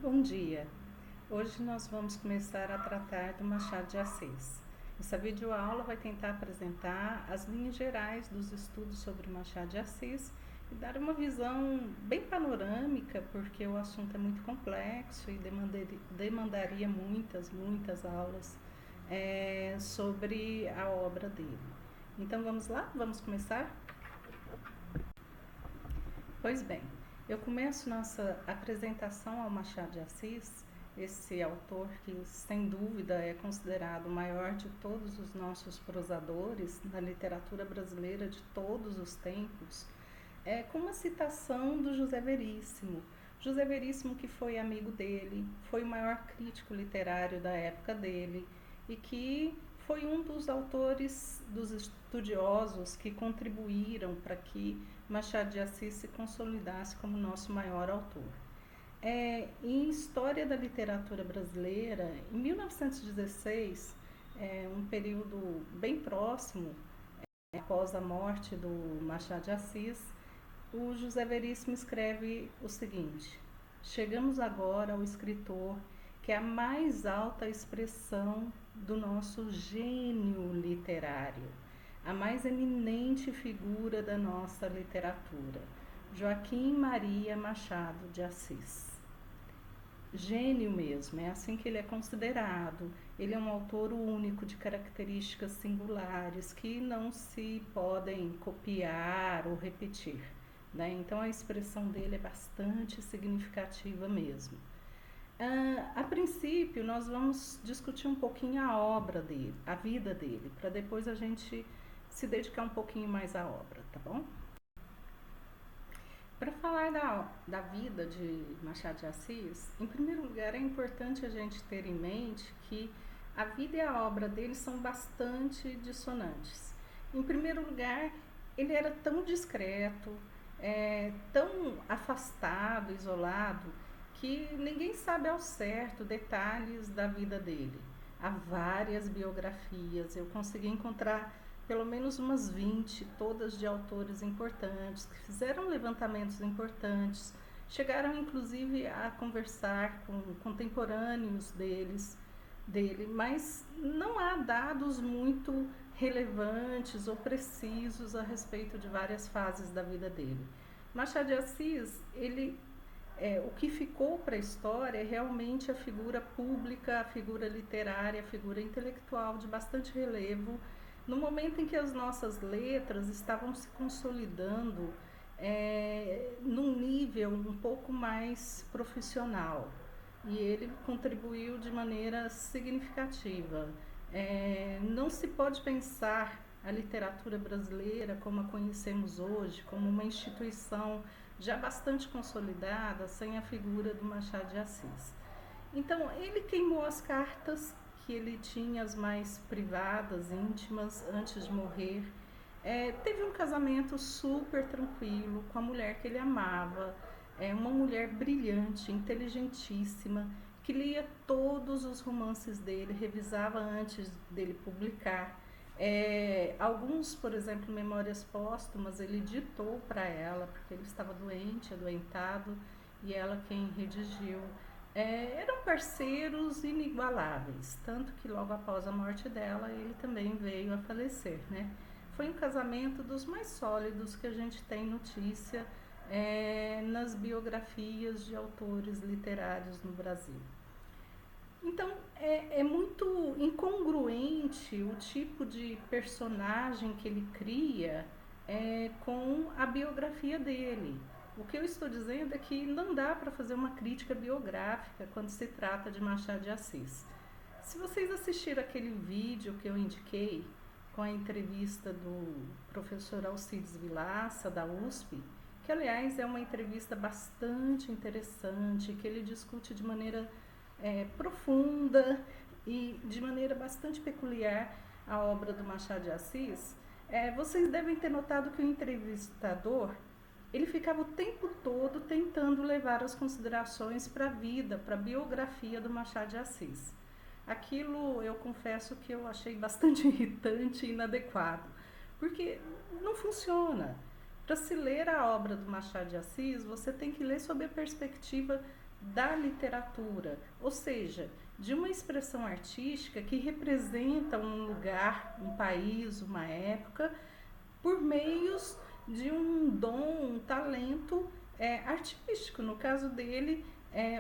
Bom dia! Hoje nós vamos começar a tratar do Machado de Assis. Essa videoaula vai tentar apresentar as linhas gerais dos estudos sobre Machado de Assis e dar uma visão bem panorâmica, porque o assunto é muito complexo e demandaria muitas aulas sobre a obra dele. Então vamos lá? Vamos começar? Pois bem, eu começo nossa apresentação ao Machado de Assis, esse autor que, sem dúvida, é considerado o maior de todos os nossos prosadores na literatura brasileira de todos os tempos, com uma citação do José Veríssimo. José Veríssimo, que foi amigo dele, foi o maior crítico literário da época dele e que foi um dos autores, dos estudiosos que contribuíram para que Machado de Assis se consolidasse como nosso maior autor. Em História da Literatura Brasileira, em 1916, um período bem próximo, após a morte do Machado de Assis, o José Veríssimo escreve o seguinte: chegamos agora ao escritor que é a mais alta expressão do nosso gênio literário, a mais eminente figura da nossa literatura, Joaquim Maria Machado de Assis. Gênio mesmo, é assim que ele é considerado. Ele é um autor único, de características singulares que não se podem copiar ou repetir, né? Então a expressão dele é bastante significativa mesmo. A princípio, nós vamos discutir um pouquinho a obra dele, a vida dele, para depois a gente se dedicar um pouquinho mais à obra, tá bom? Para falar da vida de Machado de Assis, em primeiro lugar é importante a gente ter em mente que a vida e a obra dele são bastante dissonantes. Em primeiro lugar, ele era tão discreto, tão afastado, isolado, que ninguém sabe ao certo detalhes da vida dele. Há várias biografias, eu consegui encontrar pelo menos umas 20, todas de autores importantes, que fizeram levantamentos importantes, chegaram inclusive a conversar com contemporâneos dele, mas não há dados muito relevantes ou precisos a respeito de várias fases da vida dele. Machado de Assis, o que ficou para a história é realmente a figura pública, a figura literária, a figura intelectual de bastante relevo, no momento em que as nossas letras estavam se consolidando num nível um pouco mais profissional. E ele contribuiu de maneira significativa. Não se pode pensar a literatura brasileira como a conhecemos hoje, como uma instituição já bastante consolidada, sem a figura do Machado de Assis. Então, ele queimou as cartas que ele tinha, as mais privadas, íntimas, antes de morrer. Teve um casamento super tranquilo com a mulher que ele amava, uma mulher brilhante, inteligentíssima, que lia todos os romances dele, revisava antes dele publicar. Alguns, por exemplo, Memórias Póstumas, ele ditou para ela, porque ele estava doente, adoentado, e ela quem redigiu. Eram parceiros inigualáveis, tanto que logo após a morte dela, ele também veio a falecer, né? Foi um casamento dos mais sólidos que a gente tem notícia nas biografias de autores literários no Brasil. Então, é muito incongruente o tipo de personagem que ele cria com a biografia dele. O que eu estou dizendo é que não dá para fazer uma crítica biográfica quando se trata de Machado de Assis. Se vocês assistiram aquele vídeo que eu indiquei com a entrevista do professor Alcides Vilaça, da USP, que aliás é uma entrevista bastante interessante, que ele discute de maneira profunda e de maneira bastante peculiar a obra do Machado de Assis, vocês devem ter notado que o entrevistador ele ficava o tempo todo tentando levar as considerações para a vida, para a biografia do Machado de Assis. Aquilo eu confesso que eu achei bastante irritante e inadequado, porque não funciona. Para se ler a obra do Machado de Assis, você tem que ler sob a perspectiva da literatura, ou seja, de uma expressão artística que representa um lugar, um país, uma época, por meios de um dom, um talento artístico. No caso dele,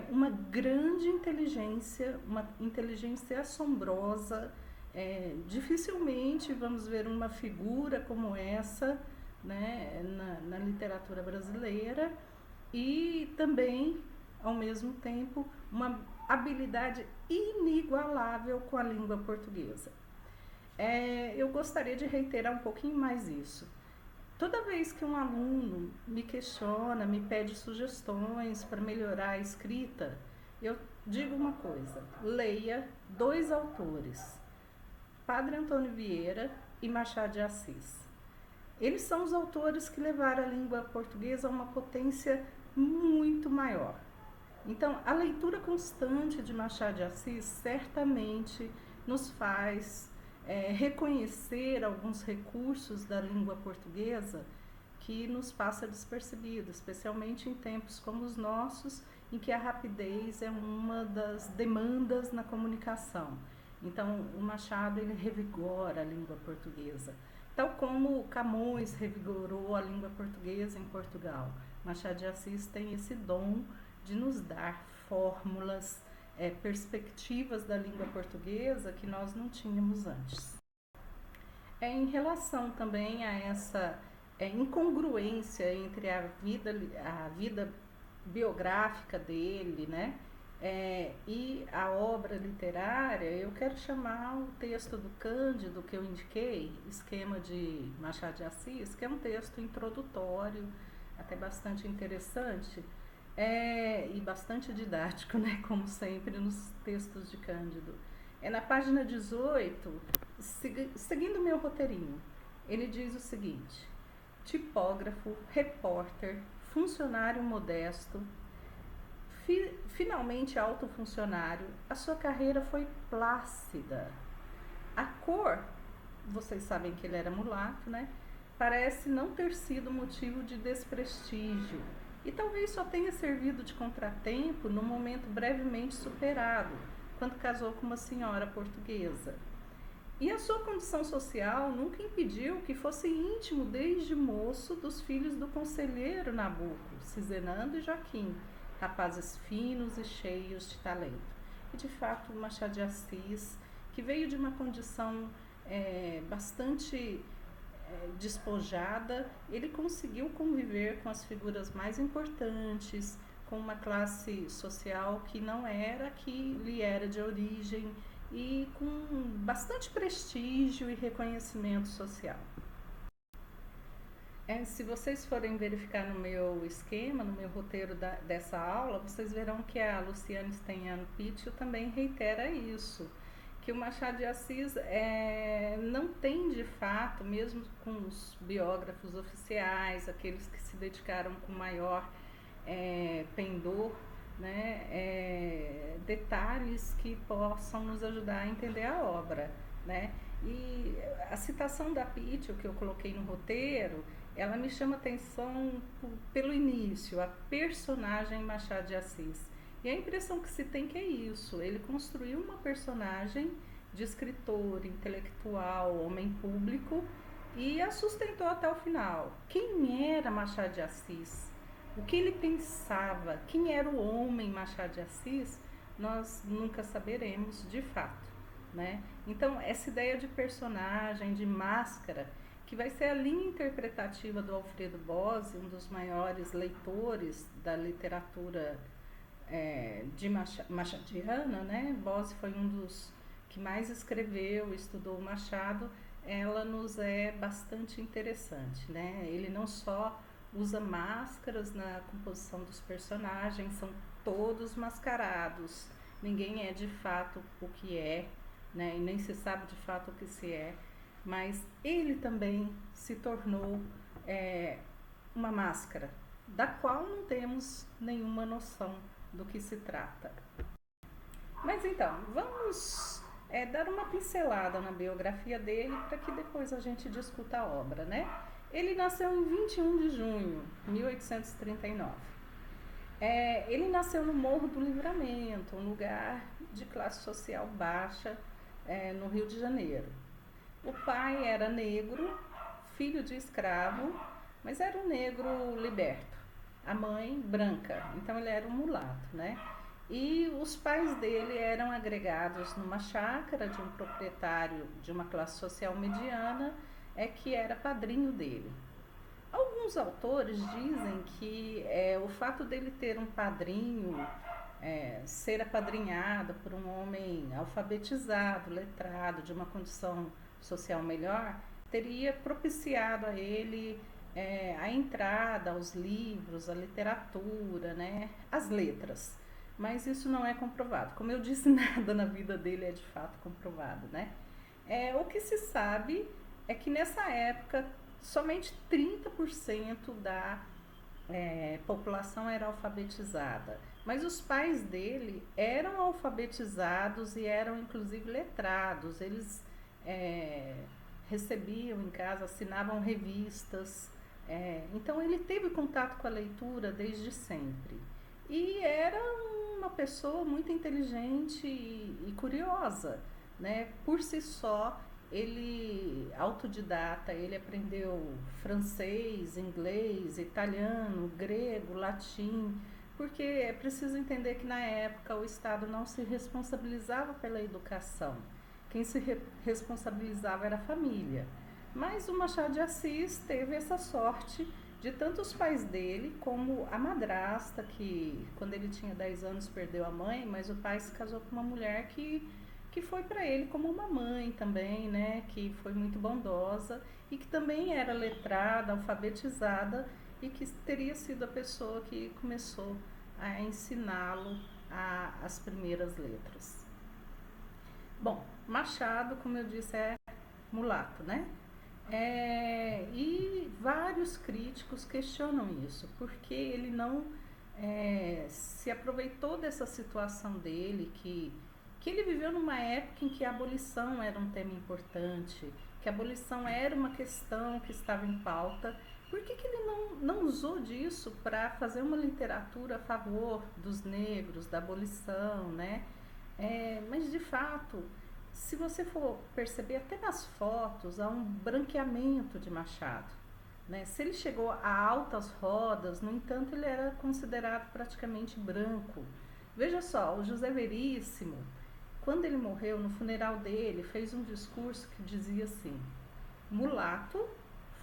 uma grande inteligência, uma inteligência assombrosa. Dificilmente vamos ver uma figura como essa, né, na literatura brasileira, e também, ao mesmo tempo, uma habilidade inigualável com a língua portuguesa. Eu gostaria de reiterar um pouquinho mais isso. Toda vez que um aluno me questiona, me pede sugestões para melhorar a escrita, eu digo uma coisa: leia 2 autores, Padre Antônio Vieira e Machado de Assis. Eles são os autores que levaram a língua portuguesa a uma potência muito maior. Então, a leitura constante de Machado de Assis certamente nos faz reconhecer alguns recursos da língua portuguesa que nos passa despercebido, especialmente em tempos como os nossos, em que a rapidez é uma das demandas na comunicação. Então, o Machado ele revigora a língua portuguesa, tal como Camões revigorou a língua portuguesa em Portugal. Machado de Assis tem esse dom de nos dar fórmulas, perspectivas da língua portuguesa que nós não tínhamos antes. Em relação também a essa incongruência entre a vida biográfica dele, né, e a obra literária, eu quero chamar o texto do Cândido que eu indiquei, Esquema de Machado de Assis, que é um texto introdutório, até bastante interessante, e bastante didático, né, como sempre nos textos de Cândido. Na página 18, seguindo o meu roteirinho, ele diz o seguinte: tipógrafo, repórter, funcionário modesto, finalmente autofuncionário, a sua carreira foi plácida. A cor, vocês sabem que ele era mulato, né? Parece não ter sido motivo de desprestígio e talvez só tenha servido de contratempo no momento brevemente superado, quando casou com uma senhora portuguesa. E a sua condição social nunca impediu que fosse íntimo desde moço dos filhos do conselheiro Nabuco, Cisenando e Joaquim, rapazes finos e cheios de talento. E de fato, Machado de Assis, que veio de uma condição bastante despojada, ele conseguiu conviver com as figuras mais importantes, com uma classe social que não era que lhe era de origem e com bastante prestígio e reconhecimento social. Se vocês forem verificar no meu esquema, no meu roteiro dessa aula, vocês verão que a Luciane Steniano Picchio também reitera isso, que o Machado de Assis não tem de fato, mesmo com os biógrafos oficiais, aqueles que se dedicaram com maior pendor, né, detalhes que possam nos ajudar a entender a obra, né? E a citação da Picchio que eu coloquei no roteiro, ela me chama atenção pelo início, a personagem Machado de Assis. E a impressão que se tem que é isso, ele construiu uma personagem de escritor, intelectual, homem público e a sustentou até o final. Quem era Machado de Assis? O que ele pensava? Quem era o homem Machado de Assis? Nós nunca saberemos de fato, né? Então, essa ideia de personagem, de máscara, que vai ser a linha interpretativa do Alfredo Bose, um dos maiores leitores da literatura de machadiana, né? Bose foi um dos que mais escreveu, estudou Machado. Ela nos é bastante interessante, né? Ele não só usa máscaras na composição dos personagens, são todos mascarados, ninguém é de fato o que é, né? E nem se sabe de fato o que se é, mas ele também se tornou uma máscara, da qual não temos nenhuma noção do que se trata. Mas então, vamos dar uma pincelada na biografia dele para que depois a gente discuta a obra, né? Ele nasceu em 21 de junho de 1839. Ele nasceu no Morro do Livramento, um lugar de classe social baixa, no Rio de Janeiro. O pai era negro, filho de escravo, mas era um negro liberto. A mãe, branca, então ele era um mulato, né? E os pais dele eram agregados numa chácara de um proprietário de uma classe social mediana, que era padrinho dele. Alguns autores dizem que o fato dele ter um padrinho, ser apadrinhado por um homem alfabetizado, letrado, de uma condição social melhor, teria propiciado a ele a entrada aos livros, à literatura, né, às letras. Mas isso não é comprovado. Como eu disse, nada na vida dele é de fato comprovado, né? O que se sabe é que nessa época somente 30% da população era alfabetizada. Mas os pais dele eram alfabetizados e eram inclusive letrados. Eles recebiam em casa, assinavam revistas. Então ele teve contato com a leitura desde sempre. E era uma pessoa muito inteligente e curiosa, né? Por si só, ele autodidata, ele aprendeu francês, inglês, italiano, grego, latim, porque é preciso entender que na época o Estado não se responsabilizava pela educação. Quem se responsabilizava era a família. Mas o Machado de Assis teve essa sorte de tanto os pais dele como a madrasta, que quando ele tinha 10 anos perdeu a mãe, mas o pai se casou com uma mulher que foi para ele como uma mãe também, né, que foi muito bondosa e que também era letrada, alfabetizada e que teria sido a pessoa que começou a ensiná-lo as primeiras letras. Bom, Machado, como eu disse, é mulato, né? E vários críticos questionam isso, porque ele não se aproveitou dessa situação dele, que ele viveu numa época em que a abolição era um tema importante, que a abolição era uma questão que estava em pauta. Por que ele não usou disso para fazer uma literatura a favor dos negros, da abolição, né? Mas de fato, se você for perceber até nas fotos, há um branqueamento de Machado, né? Se ele chegou a altas rodas, no entanto, ele era considerado praticamente branco. Veja só, o José Veríssimo, quando ele morreu, no funeral dele, fez um discurso que dizia assim: mulato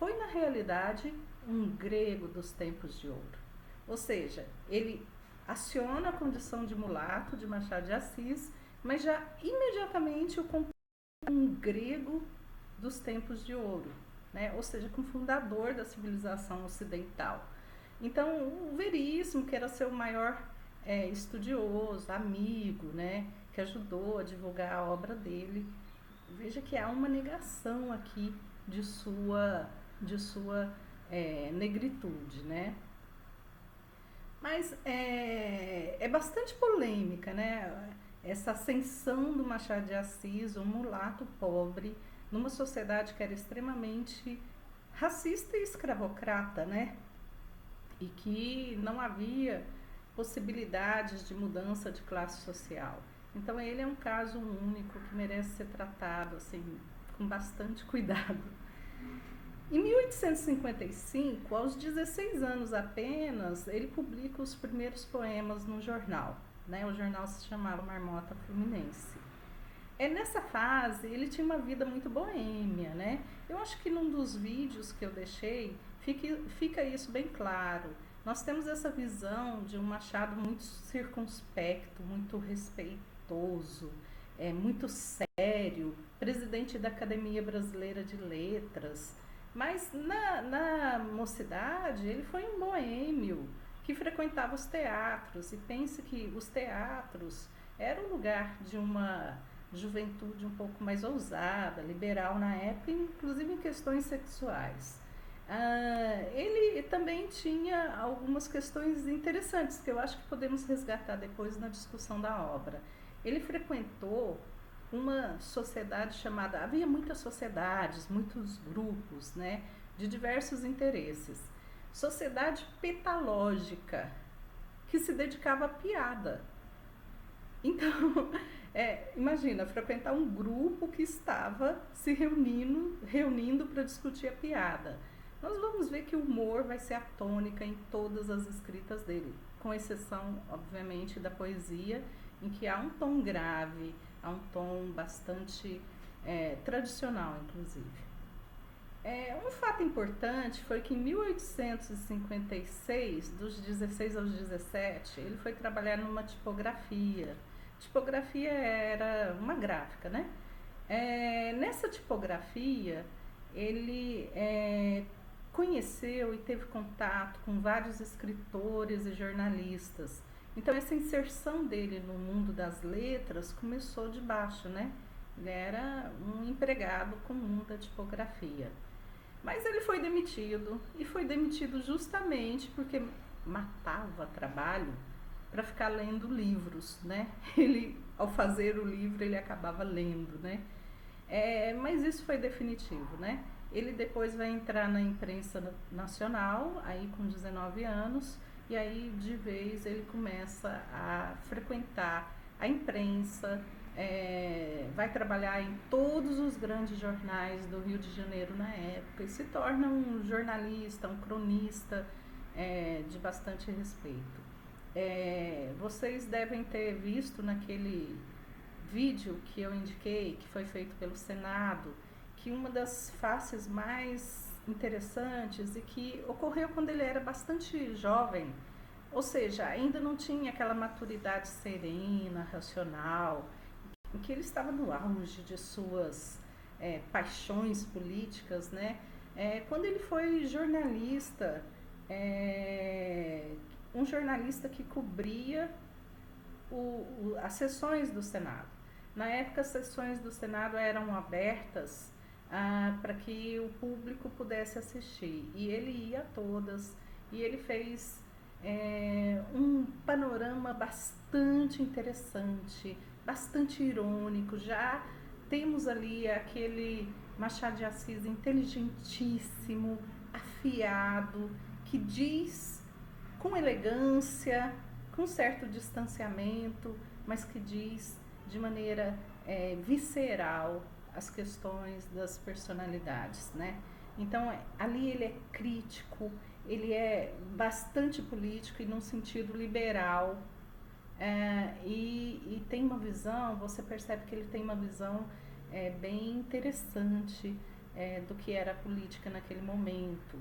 foi na realidade um grego dos tempos de ouro. Ou seja, ele aciona a condição de mulato de Machado de Assis, mas já imediatamente o compara com um grego dos tempos de ouro, né? Ou seja, com o fundador da civilização ocidental. Então, o Veríssimo, que era seu maior estudioso, amigo, né, que ajudou a divulgar a obra dele, veja que há uma negação aqui de sua negritude, né? Mas é bastante polêmica, né? Essa ascensão do Machado de Assis, um mulato pobre, numa sociedade que era extremamente racista e escravocrata, né? E que não havia possibilidades de mudança de classe social. Então ele é um caso único que merece ser tratado assim, com bastante cuidado. Em 1855, aos 16 anos apenas, ele publica os primeiros poemas no jornal, né? O jornal se chamava Marmota Fluminense. Nessa fase, ele tinha uma vida muito boêmia, né? Eu acho que num dos vídeos que eu deixei, fica isso bem claro. Nós temos essa visão de um Machado muito circunspecto, muito respeitoso, muito sério, presidente da Academia Brasileira de Letras. Mas na mocidade ele foi um boêmio que frequentava os teatros, e pense que os teatros eram um lugar de uma juventude um pouco mais ousada, liberal na época, inclusive em questões sexuais. Ele também tinha algumas questões interessantes que eu acho que podemos resgatar depois na discussão da obra. Ele frequentou uma sociedade chamada... Havia muitas sociedades, muitos grupos, né, de diversos interesses. Sociedade petalógica. que se dedicava à piada. Então, imagina, frequentar um grupo que estava se reunindo para discutir a piada. Nós vamos ver que o humor vai ser a tônica em todas as escritas dele, com exceção, obviamente, da poesia, em que há um tom grave, há um tom bastante tradicional, inclusive. Um fato importante foi que em 1856, dos 16 aos 17, ele foi trabalhar numa tipografia. Tipografia era uma gráfica, né? Nessa tipografia, ele conheceu e teve contato com vários escritores e jornalistas. Então, essa inserção dele no mundo das letras começou de baixo, né? Ele era um empregado comum da tipografia. Mas ele foi demitido, e foi demitido justamente porque matava trabalho para ficar lendo livros, né? Ele, ao fazer o livro, ele acabava lendo, né? Mas isso foi definitivo, né? Ele depois vai entrar na imprensa nacional, aí com 19 anos, e aí de vez ele começa a frequentar a imprensa, vai trabalhar em todos os grandes jornais do Rio de Janeiro na época e se torna um jornalista, um cronista de bastante respeito. Vocês devem ter visto naquele vídeo que eu indiquei, que foi feito pelo Senado, que uma das faces mais interessantes e que ocorreu quando ele era bastante jovem, ou seja, ainda não tinha aquela maturidade serena, racional, em que ele estava no auge de suas paixões políticas, né? Quando ele foi jornalista, um jornalista que cobria as sessões do Senado. Na época, as sessões do Senado eram abertas para que o público pudesse assistir, e ele ia a todas, e ele fez um panorama bastante interessante, bastante irônico. Já temos ali aquele Machado de Assis inteligentíssimo, afiado, que diz com elegância, com certo distanciamento, mas que diz de maneira visceral as questões das personalidades, né? Então, ali ele é crítico, ele é bastante político e num sentido liberal, e tem uma visão, você percebe que ele tem uma visão bem interessante do que era a política naquele momento.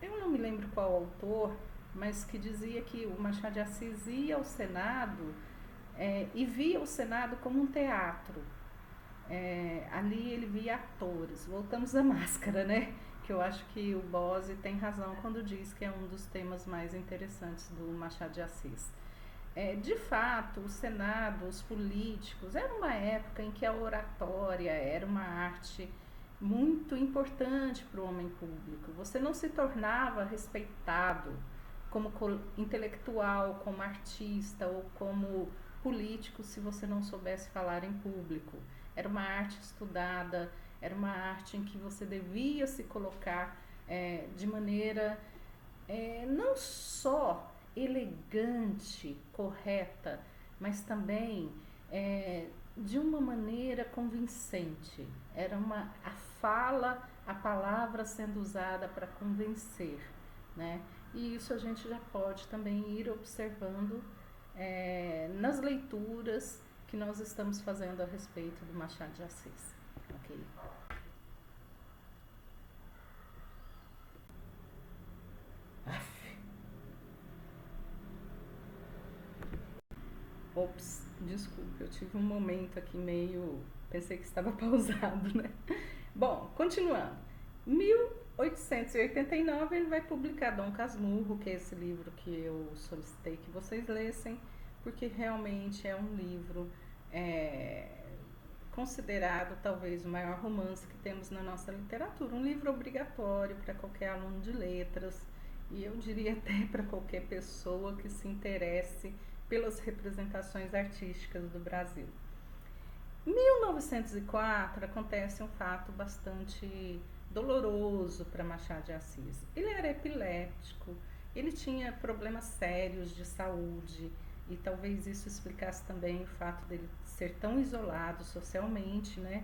Eu não me lembro qual autor, mas que dizia que o Machado de Assis ia ao Senado e via o Senado como um teatro. Ali ele via atores. Voltamos à máscara, né? Que eu acho que o Bose tem razão quando diz que é um dos temas mais interessantes do Machado de Assis. De fato, o Senado, os políticos, era uma época em que a oratória era uma arte muito importante para o homem público. Você não se tornava respeitado como intelectual, como artista ou como político se você não soubesse falar em público. Era uma arte estudada, era uma arte em que você devia se colocar de maneira não só elegante, correta, mas também de uma maneira convincente. Era a fala, a palavra sendo usada para convencer, né? E isso a gente já pode também ir observando nas leituras que nós estamos fazendo a respeito do Machado de Assis. Ok? Ops, desculpe, eu tive um momento aqui meio... Pensei que estava pausado, né? Bom, continuando. 1889 ele vai publicar Dom Casmurro, que é esse livro que eu solicitei que vocês lessem, porque realmente é um livro considerado talvez o maior romance que temos na nossa literatura. Um livro obrigatório para qualquer aluno de letras, e eu diria até para qualquer pessoa que se interesse pelas representações artísticas do Brasil. Em 1904 acontece um fato bastante doloroso para Machado de Assis. Ele era epiléptico, ele tinha problemas sérios de saúde e talvez isso explicasse também o fato dele ser tão isolado socialmente, né?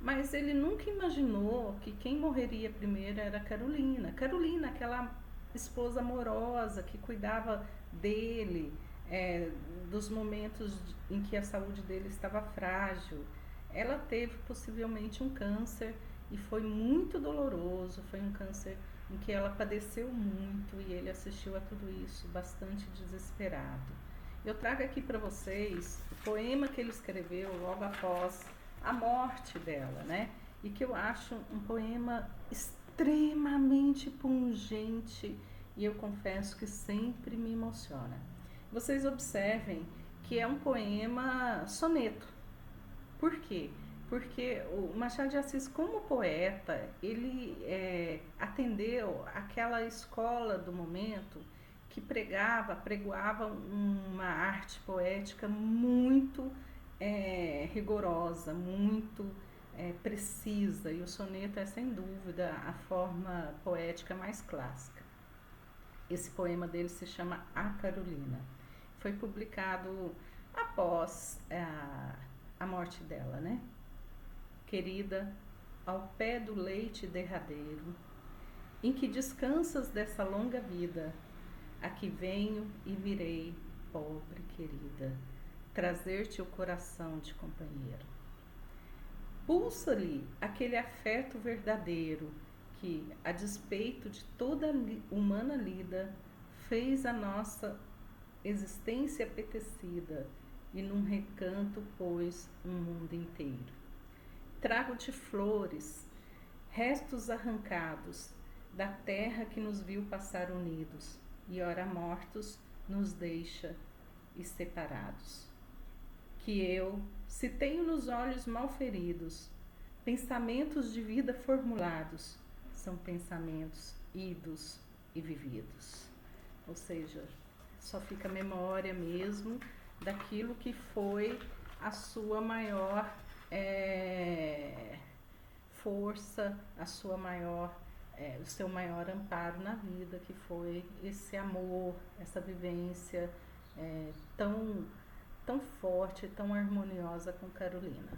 Mas ele nunca imaginou que quem morreria primeiro era Carolina. Carolina, aquela esposa amorosa que cuidava dele, dos momentos em que a saúde dele estava frágil. Ela teve possivelmente um câncer e foi muito doloroso, foi um câncer em que ela padeceu muito e ele assistiu a tudo isso bastante desesperado. Eu trago aqui para vocês o poema que ele escreveu logo após a morte dela, né? E que eu acho um poema extremamente pungente e eu confesso que sempre me emociona. Vocês observem que é um poema soneto. Por quê? Porque o Machado de Assis, como poeta, ele atendeu aquela escola do momento que pregoava uma arte poética muito rigorosa, muito precisa, e o soneto é sem dúvida a forma poética mais clássica. Esse poema dele se chama A Carolina. Foi publicado após a morte dela, né? Querida, ao pé do leite derradeiro, em que descansas dessa longa vida, aqui venho e virei, pobre querida, trazer-te o coração de companheiro. Pulsa-lhe aquele afeto verdadeiro que, a despeito de toda humana lida, fez a nossa existência apetecida e num recanto pôs um mundo inteiro. Trago-te flores, restos arrancados da terra que nos viu passar unidos e ora mortos nos deixa e separados. Que eu, se tenho nos olhos mal feridos, pensamentos de vida formulados, são pensamentos idos e vividos. Ou seja, só fica a memória mesmo daquilo que foi a sua maior força, a sua maior, o seu maior amparo na vida, que foi esse amor, essa vivência tão forte, tão harmoniosa com Carolina.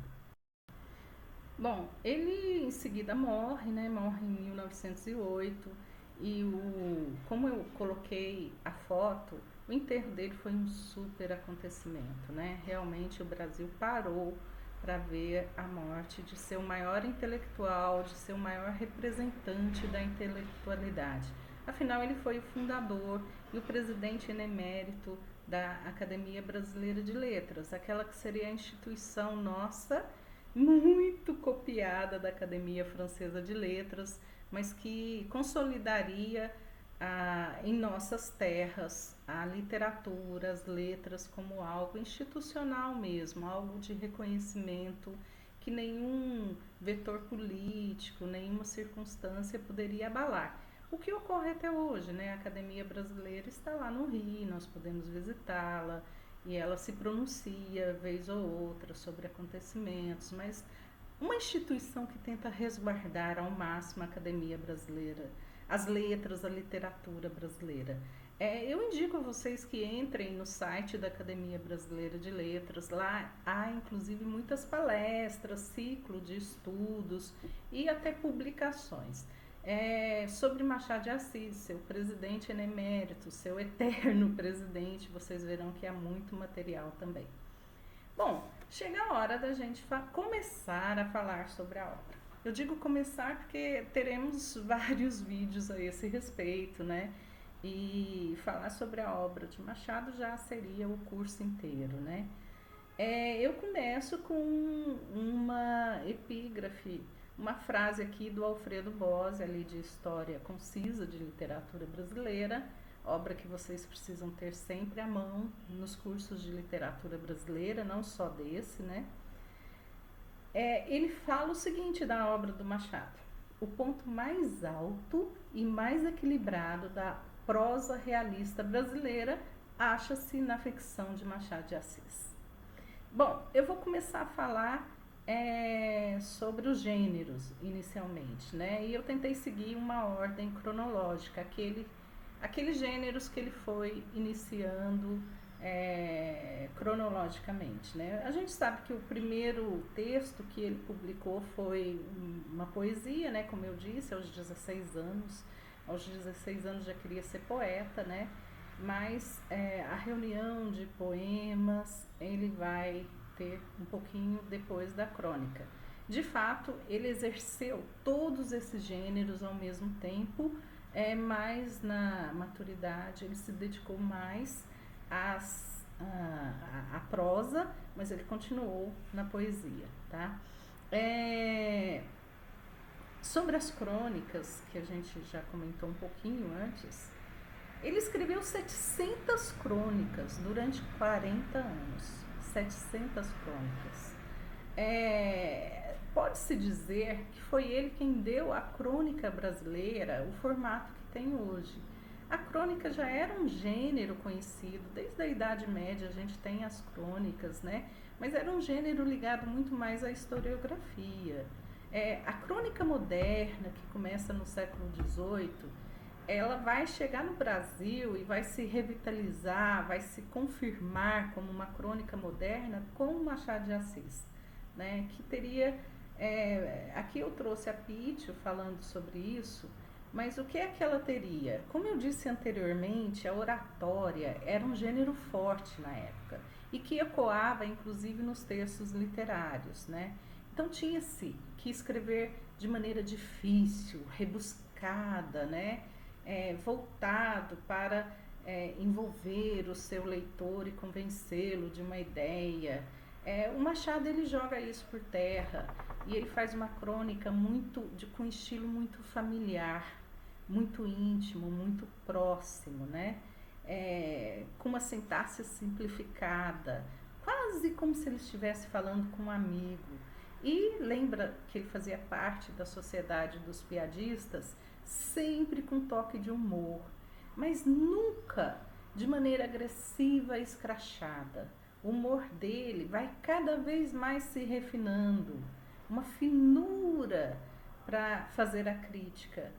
Bom, ele em seguida morre, né? Morre em 1908 e como eu coloquei a foto, o enterro dele foi um super acontecimento, né? Realmente o Brasil parou para ver a morte de seu maior intelectual, de seu maior representante da intelectualidade. Afinal, ele foi o fundador e o presidente emérito da Academia Brasileira de Letras, aquela que seria a instituição nossa, muito copiada da Academia Francesa de Letras, mas que consolidaria em nossas terras a literatura, as letras como algo institucional mesmo, algo de reconhecimento que nenhum vetor político, nenhuma circunstância poderia abalar. O que ocorre até hoje, né? A Academia Brasileira está lá no Rio, nós podemos visitá-la e ela se pronuncia vez ou outra sobre acontecimentos, mas uma instituição que tenta resguardar ao máximo a Academia Brasileira, as letras, a literatura brasileira. Eu indico a vocês que entrem no site da Academia Brasileira de Letras. Lá há inclusive muitas palestras, ciclo de estudos e até publicações. Sobre Machado de Assis, seu presidente emérito, seu eterno presidente, vocês verão que há muito material também. Bom, chega a hora da gente começar a falar sobre a obra. Eu digo começar porque teremos vários vídeos a esse respeito, né? E falar sobre a obra de Machado já seria o curso inteiro, né? Eu começo com uma epígrafe, uma frase aqui do Alfredo Bose, ali de História Concisa de Literatura Brasileira, obra que vocês precisam ter sempre à mão nos cursos de literatura brasileira, não só desse, né? Ele fala o seguinte da obra do Machado: o ponto mais alto e mais equilibrado da prosa realista brasileira acha-se na ficção de Machado de Assis. Bom, eu vou começar a falar sobre os gêneros inicialmente, né? E eu tentei seguir uma ordem cronológica, aquele aqueles gêneros que ele foi iniciando cronologicamente, né? A gente sabe que o primeiro texto que ele publicou foi uma poesia, né? Como eu disse, aos 16 anos. Aos 16 anos já queria ser poeta, né? Mas a reunião de poemas ele vai ter um pouquinho depois da crônica. De fato, ele exerceu todos esses gêneros ao mesmo tempo, mas na maturidade ele se dedicou mais à prosa, mas ele continuou na poesia, tá? Sobre as crônicas, que a gente já comentou um pouquinho antes, ele escreveu 700 crônicas durante 40 anos. 700 crônicas. Pode-se dizer que foi ele quem deu à crônica brasileira o formato que tem hoje. A crônica já era um gênero conhecido, desde a Idade Média a gente tem as crônicas, né? Mas era um gênero ligado muito mais à historiografia. A crônica moderna, que começa no século XVIII, ela vai chegar no Brasil e vai se revitalizar, vai se confirmar como uma crônica moderna com Machado de Assis, né? Que teria, aqui eu trouxe a Pítio falando sobre isso, mas o que é que ela teria? Como eu disse anteriormente, a oratória era um gênero forte na época e que ecoava inclusive nos textos literários, né? Então tinha-se que escrever de maneira difícil, rebuscada, né? Voltado para envolver o seu leitor e convencê-lo de uma ideia. O Machado ele joga isso por terra e ele faz uma crônica com um estilo muito familiar, muito íntimo, muito próximo, né? Com uma sintaxe simplificada, quase como se ele estivesse falando com um amigo. E lembra que ele fazia parte da sociedade dos piadistas, sempre com toque de humor, mas nunca de maneira agressiva e escrachada. O humor dele vai cada vez mais se refinando, uma finura para fazer a crítica.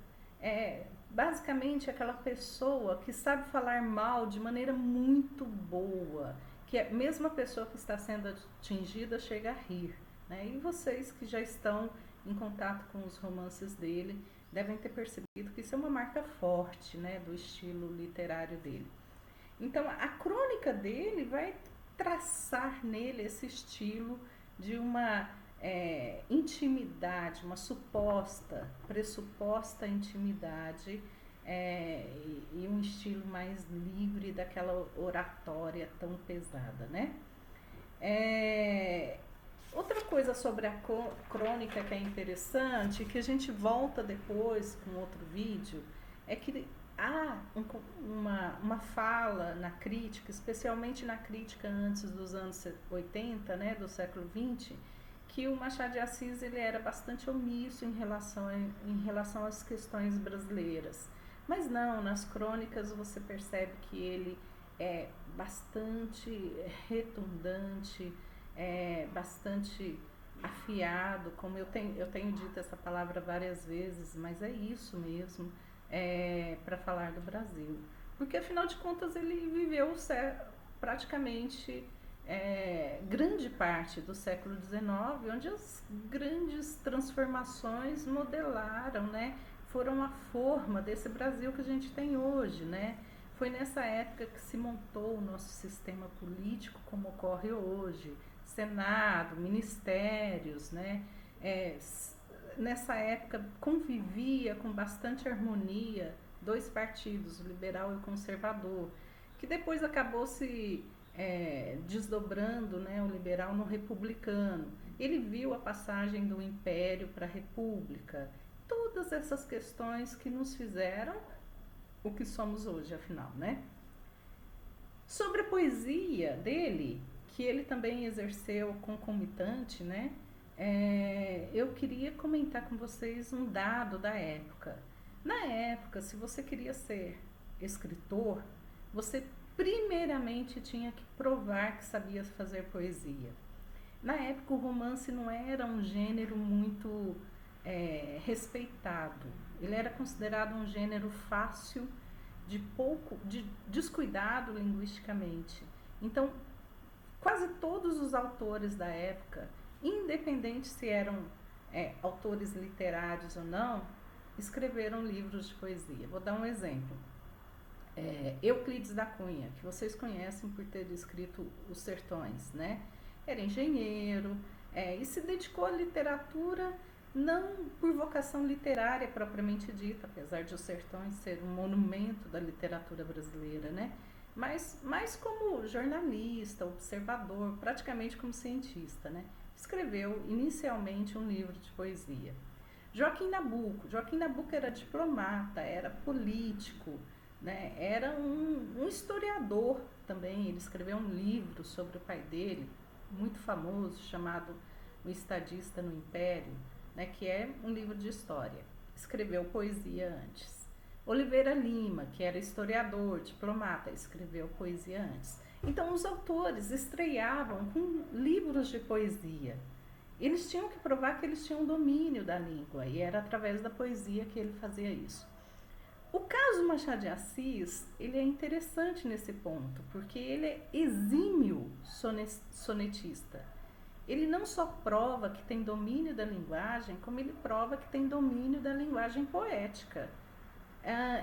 Basicamente aquela pessoa que sabe falar mal de maneira muito boa, que mesmo a pessoa que está sendo atingida chega a rir, né? E vocês que já estão em contato com os romances dele devem ter percebido que isso é uma marca forte, né, do estilo literário dele. Então a crônica dele vai traçar nele esse estilo de uma intimidade, uma pressuposta intimidade, e um estilo mais livre daquela oratória tão pesada, né? Outra coisa sobre a crônica que é interessante, que a gente volta depois com outro vídeo, é que há uma fala na crítica, especialmente na crítica antes dos anos 80, né, do século XX, que o Machado de Assis ele era bastante omisso em relação às questões brasileiras. Mas não, nas crônicas você percebe que ele é bastante redundante, bastante afiado, como eu tenho dito essa palavra várias vezes, mas é isso mesmo, para falar do Brasil. Porque afinal de contas ele viveu praticamente grande parte do século XIX, onde as grandes transformações modelaram, né, foram a forma desse Brasil que a gente tem hoje, né? Foi nessa época que se montou o nosso sistema político como ocorre hoje, Senado, ministérios, né? Nessa época convivia com bastante harmonia dois partidos, o liberal e o conservador, que depois acabou se desdobrando, né, o liberal no republicano. Ele viu a passagem do império para a república, todas essas questões que nos fizeram o que somos hoje, afinal, né? Sobre a poesia dele, que ele também exerceu concomitante, né? Eu queria comentar com vocês um dado da época. Na época, se você queria ser escritor, você primeiramente tinha que provar que sabia fazer poesia. Na época, o romance não era um gênero muito respeitado. Ele era considerado um gênero fácil de descuidado linguisticamente. Então, quase todos os autores da época, independente se eram autores literários ou não, escreveram livros de poesia. Vou dar um exemplo. Euclides da Cunha, que vocês conhecem por ter escrito Os Sertões, né? Era engenheiro e se dedicou à literatura não por vocação literária propriamente dita, apesar de Os Sertões ser um monumento da literatura brasileira, né? Mas mais como jornalista, observador, praticamente como cientista, né? Escreveu inicialmente um livro de poesia. Joaquim Nabuco era diplomata, era político, né? Era um historiador também. Ele escreveu um livro sobre o pai dele, muito famoso, chamado O Estadista no Império, né? Que é um livro de história. Escreveu poesia antes. Oliveira Lima, que era historiador, diplomata, escreveu poesia antes. Então, os autores estreavam com livros de poesia. Eles tinham que provar que eles tinham domínio da língua, e era através da poesia que ele fazia isso. O caso Machado de Assis, ele é interessante nesse ponto, porque ele é exímio sonetista. Ele não só prova que tem domínio da linguagem, como ele prova que tem domínio da linguagem poética.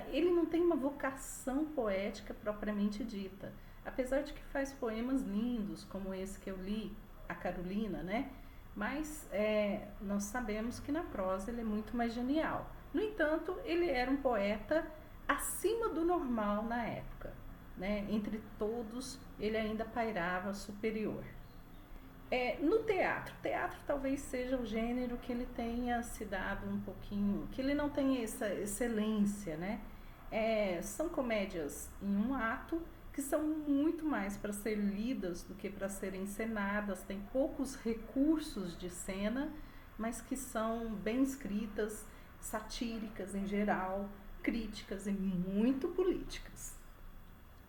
Ele não tem uma vocação poética propriamente dita, apesar de que faz poemas lindos, como esse que eu li, A Carolina, né? Mas nós sabemos que na prosa ele é muito mais genial. No entanto, ele era um poeta acima do normal na época, né? Entre todos, ele ainda pairava superior. No teatro talvez seja o gênero que ele tenha se dado um pouquinho, que ele não tenha essa excelência, né? São comédias em um ato, que são muito mais para ser lidas do que para serem encenadas, tem poucos recursos de cena, mas que são bem escritas, satíricas em geral, críticas e muito políticas.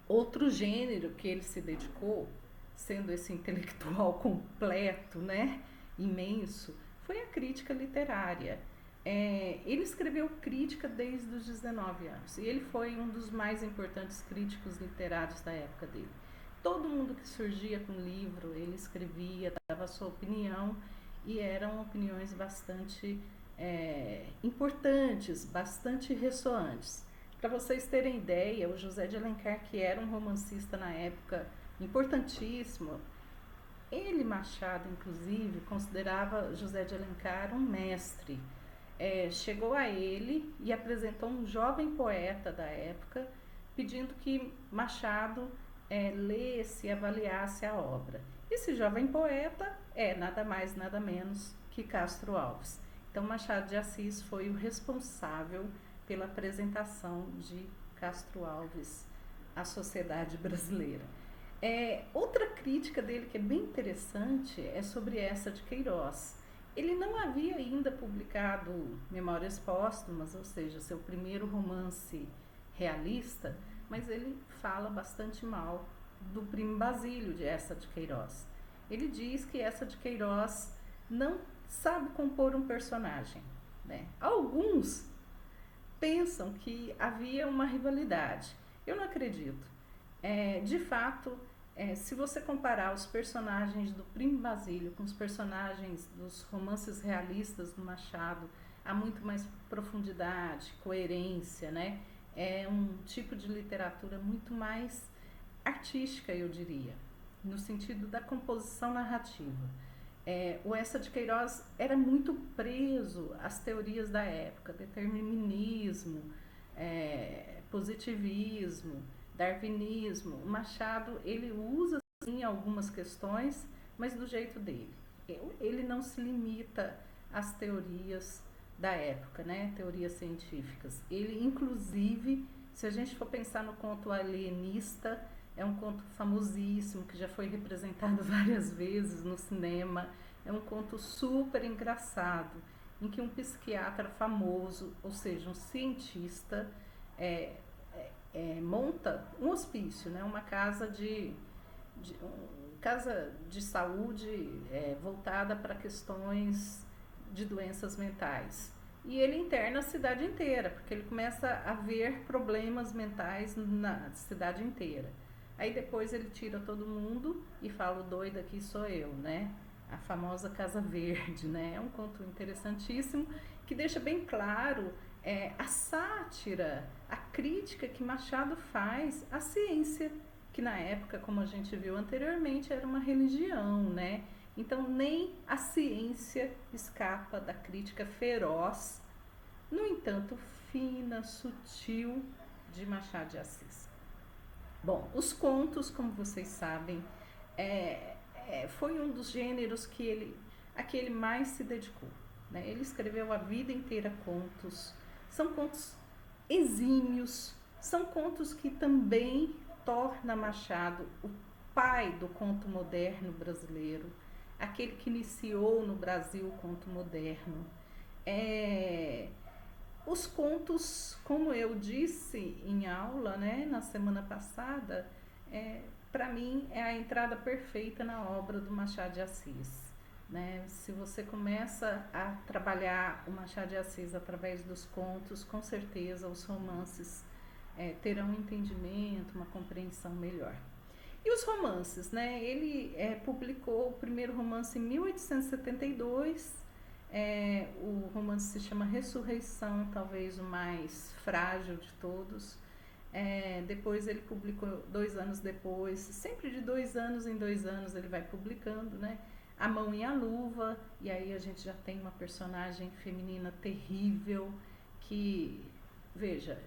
Outro gênero que ele se dedicou, sendo esse intelectual completo, né, imenso, foi a crítica literária. Ele escreveu crítica desde os 19 anos e ele foi um dos mais importantes críticos literários da época dele. Todo mundo que surgia com livro, ele escrevia, dava a sua opinião, e eram opiniões bastante importantes, bastante ressoantes. Para vocês terem ideia, o José de Alencar, que era um romancista na época importantíssimo, ele, Machado, inclusive, considerava José de Alencar um mestre. Chegou a ele e apresentou um jovem poeta da época, pedindo que Machado lesse e avaliasse a obra. Esse jovem poeta é nada mais, nada menos que Castro Alves. Então, Machado de Assis foi o responsável pela apresentação de Castro Alves à sociedade brasileira. Outra crítica dele que é bem interessante é sobre Eça de Queiroz. Ele não havia ainda publicado Memórias Póstumas, ou seja, seu primeiro romance realista, mas ele fala bastante mal do Primo Basílio de Eça de Queiroz. Ele diz que Eça de Queiroz não sabe compor um personagem, né? Alguns pensam que havia uma rivalidade. Eu não acredito. De fato, se você comparar os personagens do Primo Basílio com os personagens dos romances realistas do Machado, há muito mais profundidade, coerência, né? É um tipo de literatura muito mais artística, eu diria, no sentido da composição narrativa. O Eça de Queiroz era muito preso às teorias da época, determinismo, positivismo, darwinismo. O Machado, ele usa sim algumas questões, mas do jeito dele. Ele não se limita às teorias da época, né? Teorias científicas. Ele, inclusive, se a gente for pensar no conto Alienista, é um conto famosíssimo, que já foi representado várias vezes no cinema. É um conto super engraçado, em que um psiquiatra famoso, ou seja, um cientista, monta um hospício, né? Uma casa casa de saúde voltada para questões de doenças mentais. e ele interna a cidade inteira, porque ele começa a ver problemas mentais na cidade inteira. Aí depois ele tira todo mundo e fala: o doido aqui sou eu, né? A famosa Casa Verde, né? É um conto interessantíssimo que deixa bem claro a sátira, a crítica que Machado faz à ciência, que na época, como a gente viu anteriormente, era uma religião, né? Então nem a ciência escapa da crítica feroz, no entanto fina, sutil, de Machado de Assis. Bom, os contos, como vocês sabem, foi um dos gêneros a que ele mais se dedicou, né? Ele escreveu a vida inteira contos. São contos exímios, são contos que também torna Machado o pai do conto moderno brasileiro, aquele que iniciou no Brasil o conto moderno. Os contos, como eu disse em aula, né, na semana passada, para mim é a entrada perfeita na obra do Machado de Assis. Né? Se você começa a trabalhar o Machado de Assis através dos contos, com certeza os romances terão um entendimento, uma compreensão melhor. E os romances, né? Ele publicou o primeiro romance em 1872. O romance se chama Ressurreição, talvez o mais frágil de todos. Depois ele publicou 2 anos depois, sempre de 2 anos em 2 anos ele vai publicando, né? A Mão e a Luva, e aí a gente já tem uma personagem feminina terrível que, veja,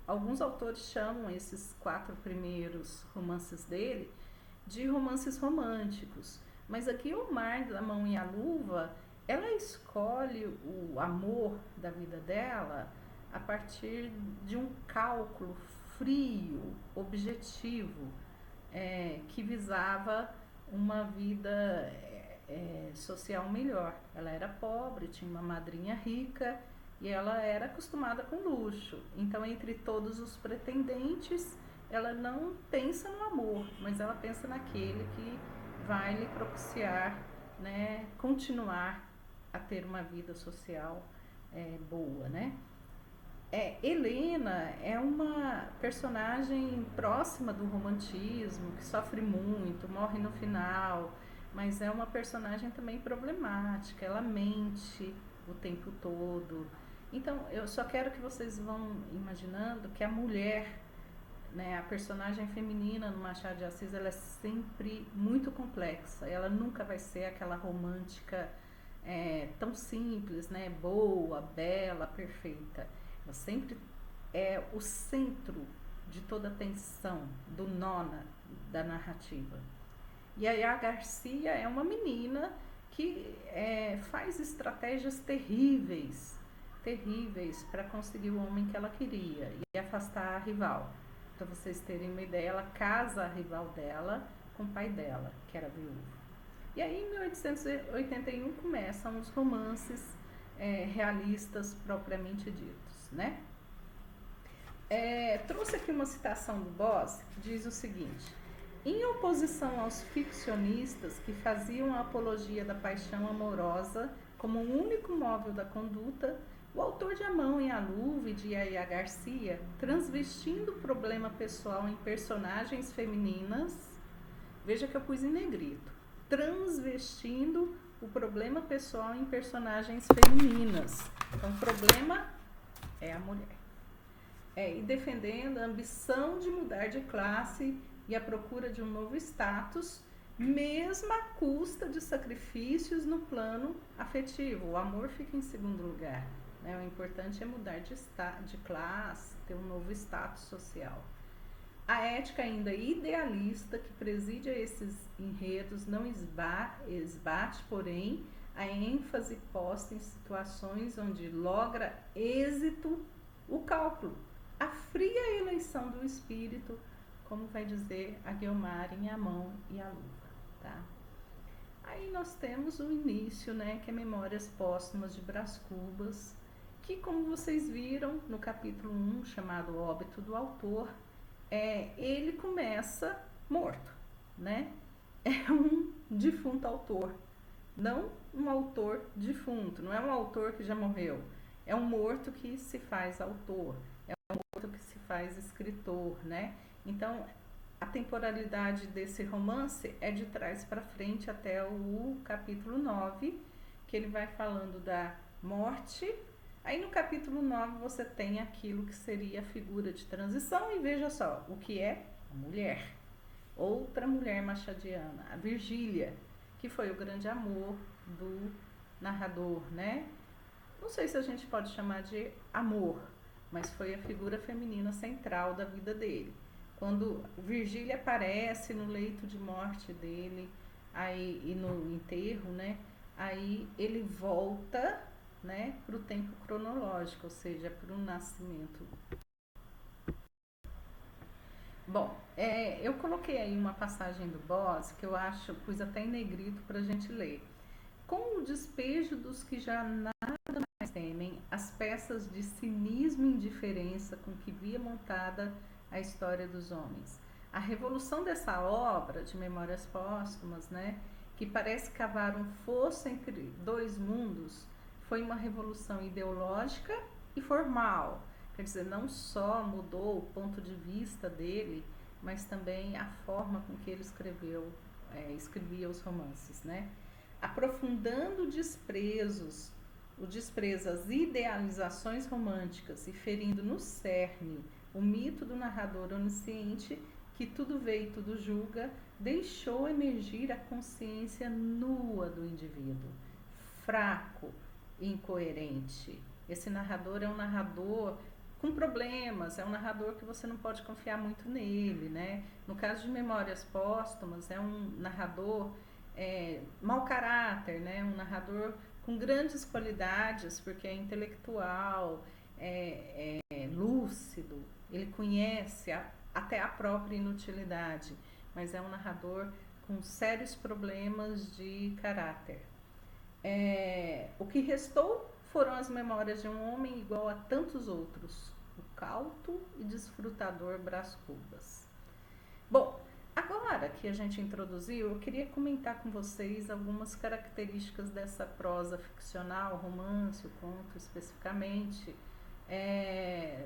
alguns autores chamam esses 4 primeiros romances dele de romances românticos, mas aqui o Mar da Mão e a Luva, ela escolhe o amor da vida dela a partir de um cálculo frio, objetivo, que visava uma vida social melhor. Ela era pobre, tinha uma madrinha rica e ela era acostumada com luxo. Então, entre todos os pretendentes, ela não pensa no amor, mas ela pensa naquele que vai lhe propiciar, né, continuar a ter uma vida social boa, né? Helena é uma personagem próxima do romantismo, que sofre muito, morre no final, mas é uma personagem também problemática, ela mente o tempo todo. Então, eu só quero que vocês vão imaginando que a mulher, né, a personagem feminina no Machado de Assis, ela é sempre muito complexa, ela nunca vai ser aquela romântica tão simples, né, boa, bela, perfeita. Ela sempre é o centro de toda a tensão, do nó da narrativa. E a Yaya Garcia é uma menina que faz estratégias terríveis para conseguir o homem que ela queria e afastar a rival. Para vocês terem uma ideia, ela casa a rival dela com o pai dela, que era viúvo. E aí, em 1881, começam os romances realistas propriamente ditos, né? Trouxe aqui uma citação do Boss, que diz o seguinte: em oposição aos ficcionistas que faziam a apologia da paixão amorosa como um único móvel da conduta, o autor de A Mão e a Luva e de Yaya Garcia, transvestindo o problema pessoal em personagens femininas, veja que eu pus em negrito, transvestindo o problema pessoal em personagens femininas. Então, o problema é a mulher. E defendendo a ambição de mudar de classe e a procura de um novo status, mesmo à custa de sacrifícios no plano afetivo. O amor fica em segundo lugar, né? O importante é mudar de classe, ter um novo status social. A ética ainda idealista que preside a esses enredos não esbate, porém, a ênfase posta em situações onde logra êxito o cálculo, a fria eleição do espírito, como vai dizer a Guiomar em A Mão e a Luva. Tá? Aí nós temos o início, né, que é Memórias Póstumas de Brás Cubas, que, como vocês viram no capítulo 1, chamado Óbito do Autor, ele começa morto, né? É um defunto autor, não um autor defunto, não é um autor que já morreu, é um morto que se faz autor, é um morto que se faz escritor, né? Então, a temporalidade desse romance é de trás para frente até o capítulo 9, que ele vai falando da morte. Aí no capítulo 9 você tem aquilo que seria a figura de transição, e veja só, o que é a mulher. Outra mulher machadiana, a Virgília, que foi o grande amor do narrador, né? Não sei se a gente pode chamar de amor, mas foi a figura feminina central da vida dele. Quando Virgília aparece no leito de morte dele, aí e no enterro, né? Aí ele volta, né, para o tempo cronológico, ou seja, para o nascimento. Bom, eu coloquei aí uma passagem do Bose que eu acho, pus até em negrito para a gente ler. Com o despejo dos que já nada mais temem, as peças de cinismo e indiferença com que via montada a história dos homens. A revolução dessa obra de Memórias Póstumas, né, que parece cavar um fosso entre dois mundos, foi uma revolução ideológica e formal. Quer dizer, não só mudou o ponto de vista dele, mas também a forma com que ele escrevia os romances, né? Aprofundando o desprezo às idealizações românticas e ferindo no cerne o mito do narrador onisciente que tudo vê e tudo julga, deixou emergir a consciência nua do indivíduo, fraco e incoerente. Esse narrador é um narrador com problemas, é um narrador que você não pode confiar muito nele, né? No caso de Memórias Póstumas, é um narrador mau caráter, né? Um narrador com grandes qualidades, porque é intelectual, lúcido, ele conhece até a própria inutilidade, mas é um narrador com sérios problemas de caráter. O que restou foram as memórias de um homem igual a tantos outros, o cauto e desfrutador Brás Cubas. Bom, agora que a gente introduziu, eu queria comentar com vocês algumas características dessa prosa ficcional, romance, o conto especificamente,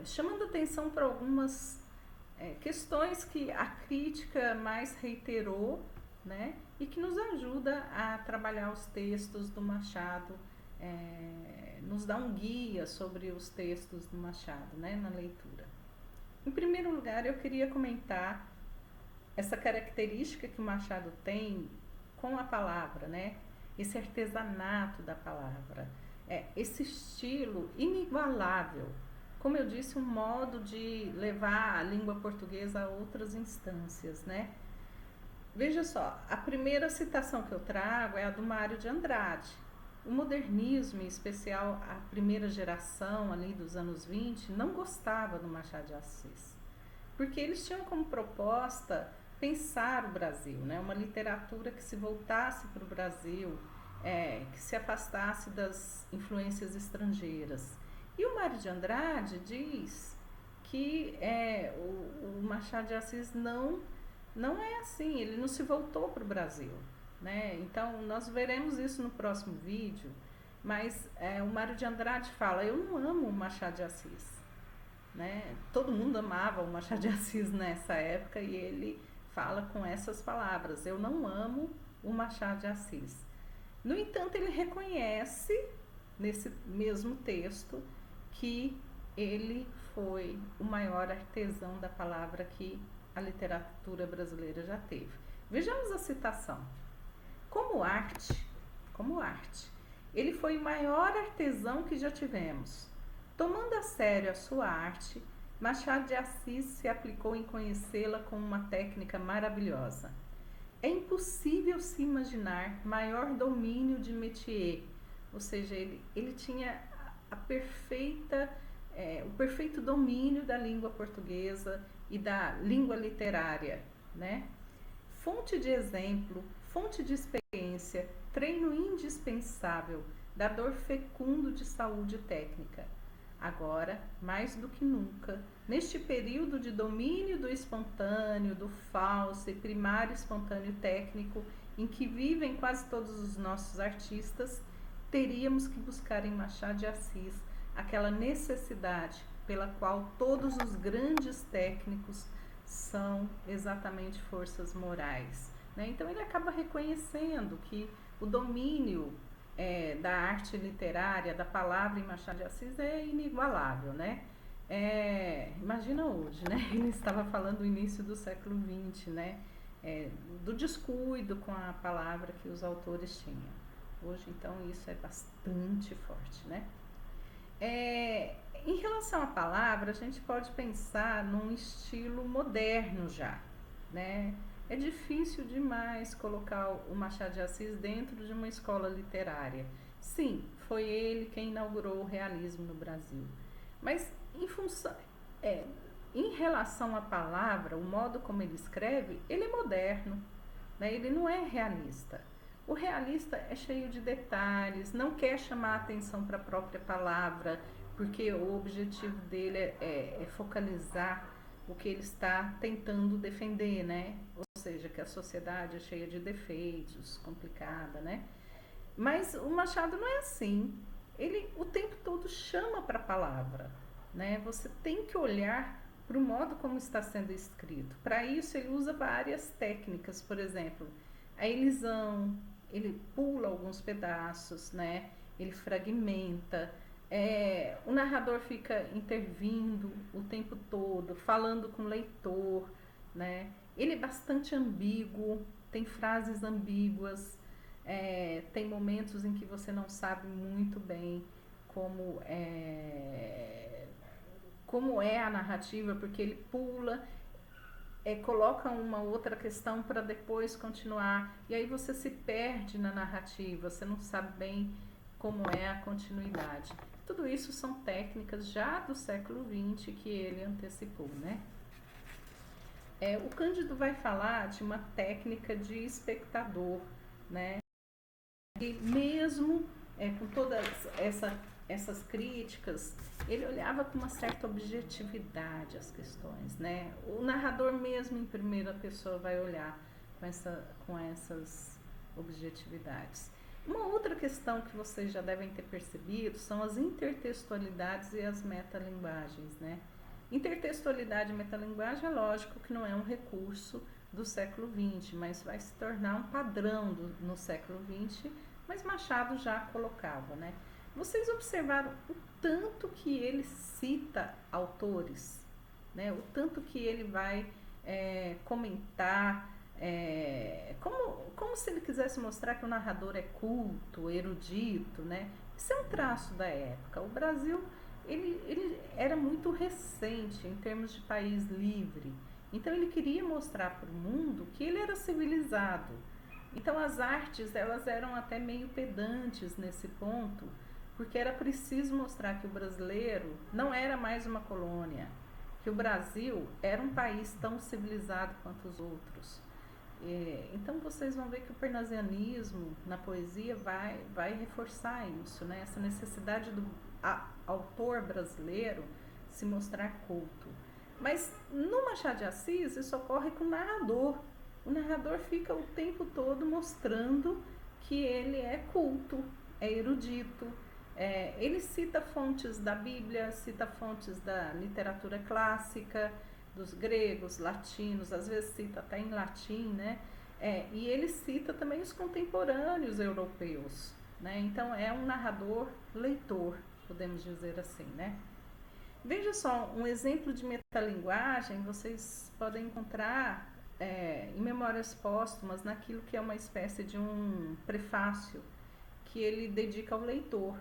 chamando atenção para algumas questões que a crítica mais reiterou, né, e que nos ajuda a trabalhar os textos do Machado, nos dá um guia sobre os textos do Machado, né, na leitura. Em primeiro lugar, eu queria comentar essa característica que o Machado tem com a palavra, né? Esse artesanato da palavra, esse estilo inigualável. Como eu disse, um modo de levar a língua portuguesa a outras instâncias, né? Veja só, a primeira citação que eu trago é a do Mário de Andrade. O modernismo, em especial a primeira geração ali dos anos 20, não gostava do Machado de Assis, porque eles tinham como proposta pensar o Brasil, né? Uma literatura que se voltasse para o Brasil, que se afastasse das influências estrangeiras. E o Mário de Andrade diz que o Machado de Assis não é assim, ele não se voltou para o Brasil, né? Então, nós veremos isso no próximo vídeo, mas o Mário de Andrade fala, eu não amo o Machado de Assis, né? Todo mundo amava o Machado de Assis nessa época e ele fala com essas palavras, eu não amo o Machado de Assis. No entanto, ele reconhece nesse mesmo texto que ele foi o maior artesão da palavra que a literatura brasileira já teve. Vejamos a citação. Como arte, ele foi o maior artesão que já tivemos. Tomando a sério a sua arte, Machado de Assis se aplicou em conhecê-la com uma técnica maravilhosa. É impossível se imaginar maior domínio de métier, ou seja, ele tinha o perfeito domínio da língua portuguesa e da língua literária, né? Fonte de exemplo, fonte de experiência, treino indispensável, dador fecundo de saúde técnica. Agora, mais do que nunca, neste período de domínio do espontâneo, do falso e primário espontâneo técnico, em que vivem quase todos os nossos artistas, teríamos que buscar em Machado de Assis aquela necessidade pela qual todos os grandes técnicos são exatamente forças morais, né? Então ele acaba reconhecendo que o domínio da arte literária, da palavra em Machado de Assis é inigualável, né? Imagina hoje, né? Ele estava falando do início do século XX, né? Do descuido com a palavra que os autores tinham. Hoje, então, isso é bastante forte, né? Em relação à palavra, a gente pode pensar num estilo moderno já, né? É difícil demais colocar o Machado de Assis dentro de uma escola literária. Sim, foi ele quem inaugurou o realismo no Brasil. Mas em relação à palavra, o modo como ele escreve, ele é moderno, né? Ele não é realista. O realista é cheio de detalhes, não quer chamar a atenção para a própria palavra, porque o objetivo dele é focalizar o que ele está tentando defender, né? Ou seja, que a sociedade é cheia de defeitos, complicada, né? Mas o Machado não é assim. Ele o tempo todo chama para a palavra, né? Você tem que olhar para o modo como está sendo escrito. Para isso ele usa várias técnicas, por exemplo, a elisão, ele pula alguns pedaços, né? Ele fragmenta. O narrador fica intervindo o tempo todo, falando com o leitor, né? Ele é bastante ambíguo, tem frases ambíguas, tem momentos em que você não sabe muito bem como é a narrativa, porque ele pula, coloca uma outra questão para depois continuar, e aí você se perde na narrativa, você não sabe bem como é a continuidade. Tudo isso são técnicas já do século XX que ele antecipou, né? O Cândido vai falar de uma técnica de espectador, né? E mesmo com todas essas críticas, ele olhava com uma certa objetividade as questões, né? O narrador mesmo em primeira pessoa vai olhar com essas objetividades. Uma outra questão que vocês já devem ter percebido são as intertextualidades e as metalinguagens, né? Intertextualidade e metalinguagem é lógico que não é um recurso do século XX, mas vai se tornar um padrão no século XX, mas Machado já colocava, né? Vocês observaram o tanto que ele cita autores, né? O tanto que ele vai comentar, como se ele quisesse mostrar que o narrador é culto, erudito, né? Isso é um traço da época. O Brasil ele era muito recente em termos de país livre, então ele queria mostrar para o mundo que ele era civilizado. Então as artes elas eram até meio pedantes nesse ponto, porque era preciso mostrar que o brasileiro não era mais uma colônia, que o Brasil era um país tão civilizado quanto os outros. Então vocês vão ver que o parnasianismo na poesia vai reforçar isso, né? Essa necessidade do autor brasileiro se mostrar culto. Mas no Machado de Assis isso ocorre com o narrador. O narrador fica o tempo todo mostrando que ele é culto, é erudito. Ele cita fontes da Bíblia, cita fontes da literatura clássica, dos gregos, latinos, às vezes cita até em latim, né? E ele cita também os contemporâneos europeus, né? Então é um narrador leitor, podemos dizer assim, né? Veja só, um exemplo de metalinguagem vocês podem encontrar em Memórias Póstumas, naquilo que é uma espécie de um prefácio que ele dedica ao leitor.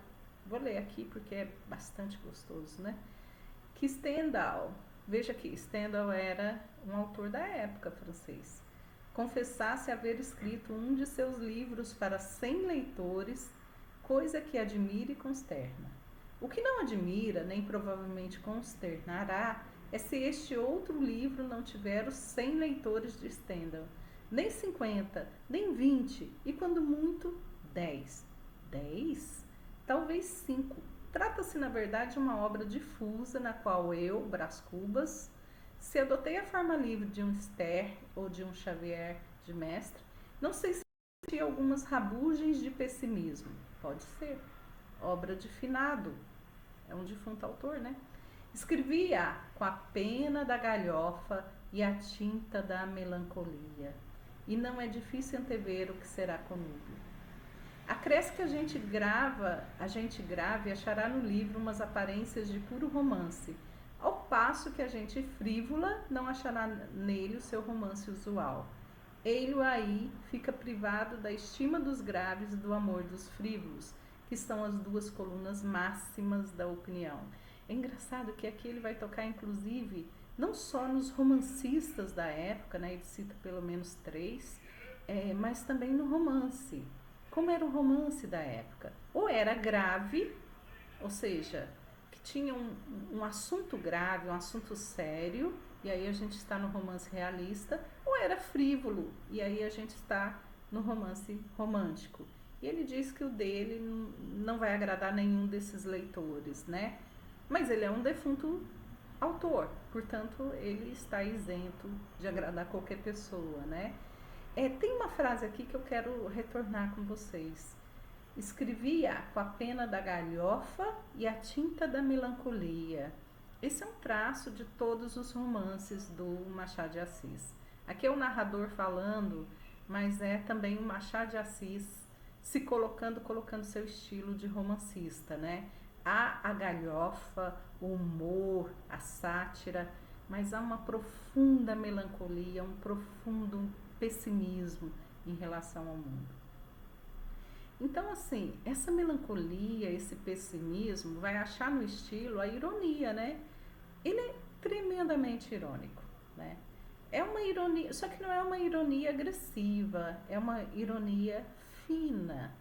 Vou ler aqui porque é bastante gostoso, né? Que Stendhal, veja que Stendhal era um autor da época francês, confessasse haver escrito um de seus livros para 100 leitores, coisa que admira e consterna. O que não admira, nem provavelmente consternará, é se este outro livro não tiver os 100 leitores de Stendhal, nem 50, nem 20, e quando muito, 10. 10? Talvez 5. Trata-se, na verdade, de uma obra difusa na qual eu, Brás Cubas, se adotei a forma livre de um Ster ou de um Xavier de Mestre, não sei se Tinha algumas rabugens de pessimismo. Pode ser. Obra de finado. É um defunto autor, né? Escrevia com a pena da galhofa e a tinta da melancolia. E não é difícil antever o que será comigo. Acresce que a gente grava e achará no livro umas aparências de puro romance, ao passo que a gente frívola não achará nele o seu romance usual. Ele aí fica privado da estima dos graves e do amor dos frívolos, que são as duas colunas máximas da opinião. É engraçado que aqui ele vai tocar, inclusive, não só nos romancistas da época, né? Ele cita pelo menos 3, mas também no romance. Como era o romance da época? Ou era grave, ou seja, que tinha um assunto grave, um assunto sério, e aí a gente está no romance realista, ou era frívolo, e aí a gente está no romance romântico. E ele diz que o dele não vai agradar nenhum desses leitores, né? Mas ele é um defunto autor, portanto ele está isento de agradar qualquer pessoa, né? Tem uma frase aqui que eu quero retornar com vocês. Escrevia com a pena da galhofa e a tinta da melancolia. Esse é um traço de todos os romances do Machado de Assis. Aqui é o narrador falando, mas é também o Machado de Assis se colocando seu estilo de romancista, né? Há a galhofa, o humor, a sátira, mas há uma profunda melancolia, um profundo pessimismo em relação ao mundo. Então, assim, essa melancolia, esse pessimismo, vai achar no estilo a ironia, né? Ele é tremendamente irônico, né? É uma ironia, só que não é uma ironia agressiva, é uma ironia fina.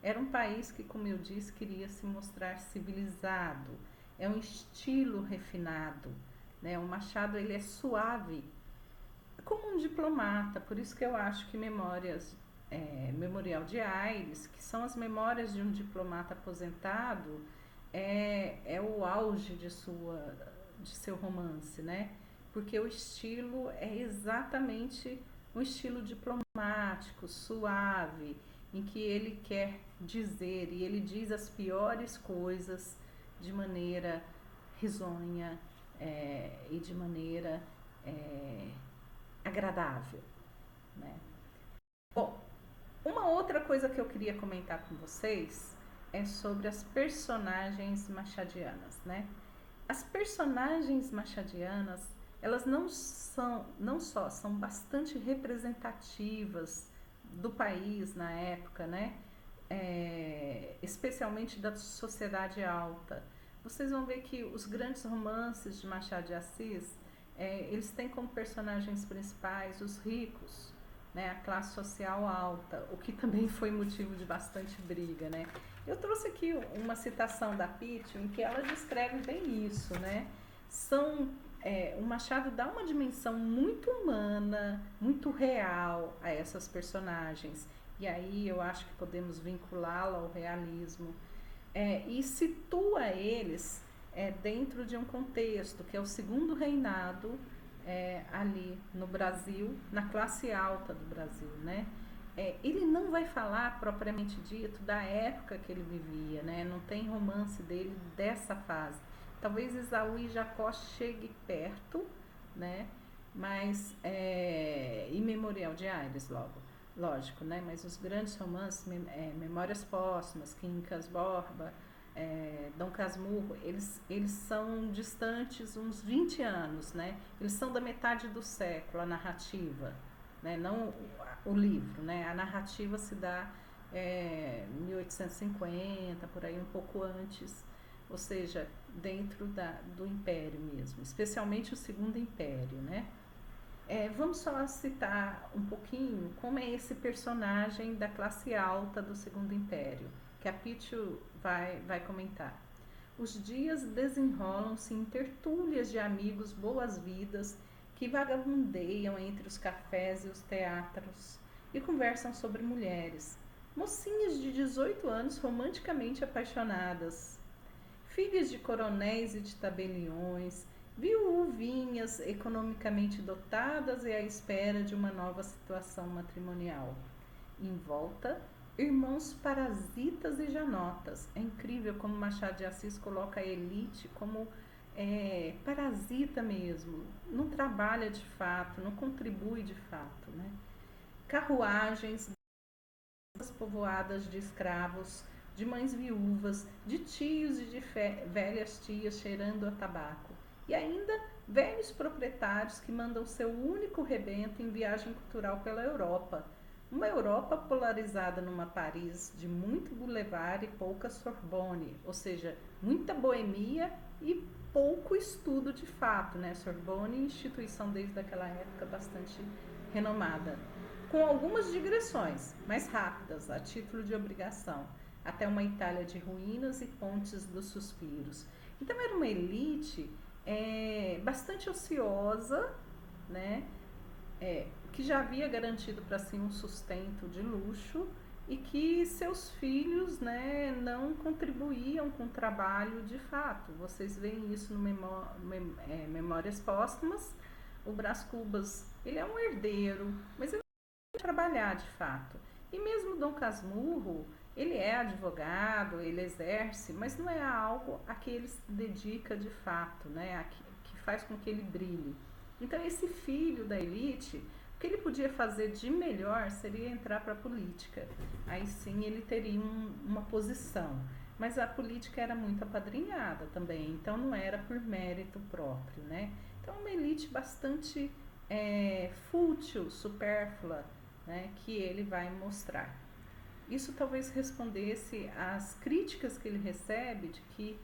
Era um país que, como eu disse, queria se mostrar civilizado. É um estilo refinado, né? O Machado, ele é suave, como um diplomata, por isso que eu acho que Memorial de Aires, que são as memórias de um diplomata aposentado, é o auge de seu romance, né? Porque o estilo é exatamente um estilo diplomático, suave, em que ele quer dizer, e ele diz as piores coisas de maneira risonha e de maneira agradável, né? Bom, uma outra coisa que eu queria comentar com vocês é sobre as personagens machadianas, né? As personagens machadianas, elas não só são bastante representativas do país na época, né? Especialmente da sociedade alta. Vocês vão ver que os grandes romances de Machado de Assis, eles têm como personagens principais os ricos, né, a classe social alta, o que também foi motivo de bastante briga, né? Eu trouxe aqui uma citação da Pitt em que ela descreve bem isso, né? O Machado dá uma dimensão muito humana, muito real a essas personagens, e aí eu acho que podemos vinculá-la ao realismo, e situa eles dentro de um contexto que é o segundo reinado ali no Brasil, na classe alta do Brasil, né? Ele não vai falar propriamente dito da época que ele vivia, né? Não tem romance dele dessa fase. Talvez Esaú e Jacó chegue perto, né? Mas e Memorial de Aires logo, lógico, né? Mas os grandes romances, Memórias Póstumas, Quincas Borba, Dom Casmurro, eles são distantes uns 20 anos, né? Eles são da metade do século, a narrativa, né? Não o livro, né? A narrativa se dá 1850, por aí um pouco antes, ou seja, dentro do Império mesmo, especialmente o Segundo Império, né? Vamos só citar um pouquinho como é esse personagem da classe alta do Segundo Império, que a Pichu vai comentar. Os dias desenrolam-se em tertúlias de amigos boas-vidas que vagabundeiam entre os cafés e os teatros e conversam sobre mulheres, mocinhas de 18 anos romanticamente apaixonadas, filhas de coronéis e de tabeliões, viuvinhas economicamente dotadas e à espera de uma nova situação matrimonial. em volta, irmãos parasitas e janotas. É incrível como Machado de Assis coloca a elite como parasita mesmo, não trabalha de fato, não contribui de fato, né? Carruagens povoadas de escravos, de mães viúvas, de tios e de velhas tias cheirando a tabaco. E ainda velhos proprietários que mandam seu único rebento em viagem cultural pela Europa. Uma Europa polarizada numa Paris de muito boulevard e pouca Sorbonne, ou seja, muita boemia e pouco estudo de fato, né? Sorbonne, instituição desde aquela época bastante renomada, com algumas digressões mais rápidas, a título de obrigação, até uma Itália de ruínas e pontes dos suspiros. Então era uma elite bastante ociosa, né? Que já havia garantido para si um sustento de luxo e que seus filhos, né, não contribuíam com o trabalho de fato. Vocês veem isso no Memórias Póstumas. O Brás Cubas, ele é um herdeiro, mas ele não trabalhar de fato. E mesmo Dom Casmurro, ele é advogado, ele exerce, mas não é algo a que ele se dedica de fato, né, que faz com que ele brilhe. Então esse filho da elite, o que ele podia fazer de melhor seria entrar para a política. Aí sim ele teria uma posição. Mas a política era muito apadrinhada também, então não era por mérito próprio, né? Então uma elite bastante fútil, supérflua, né, que ele vai mostrar. Isso talvez respondesse às críticas que ele recebe de que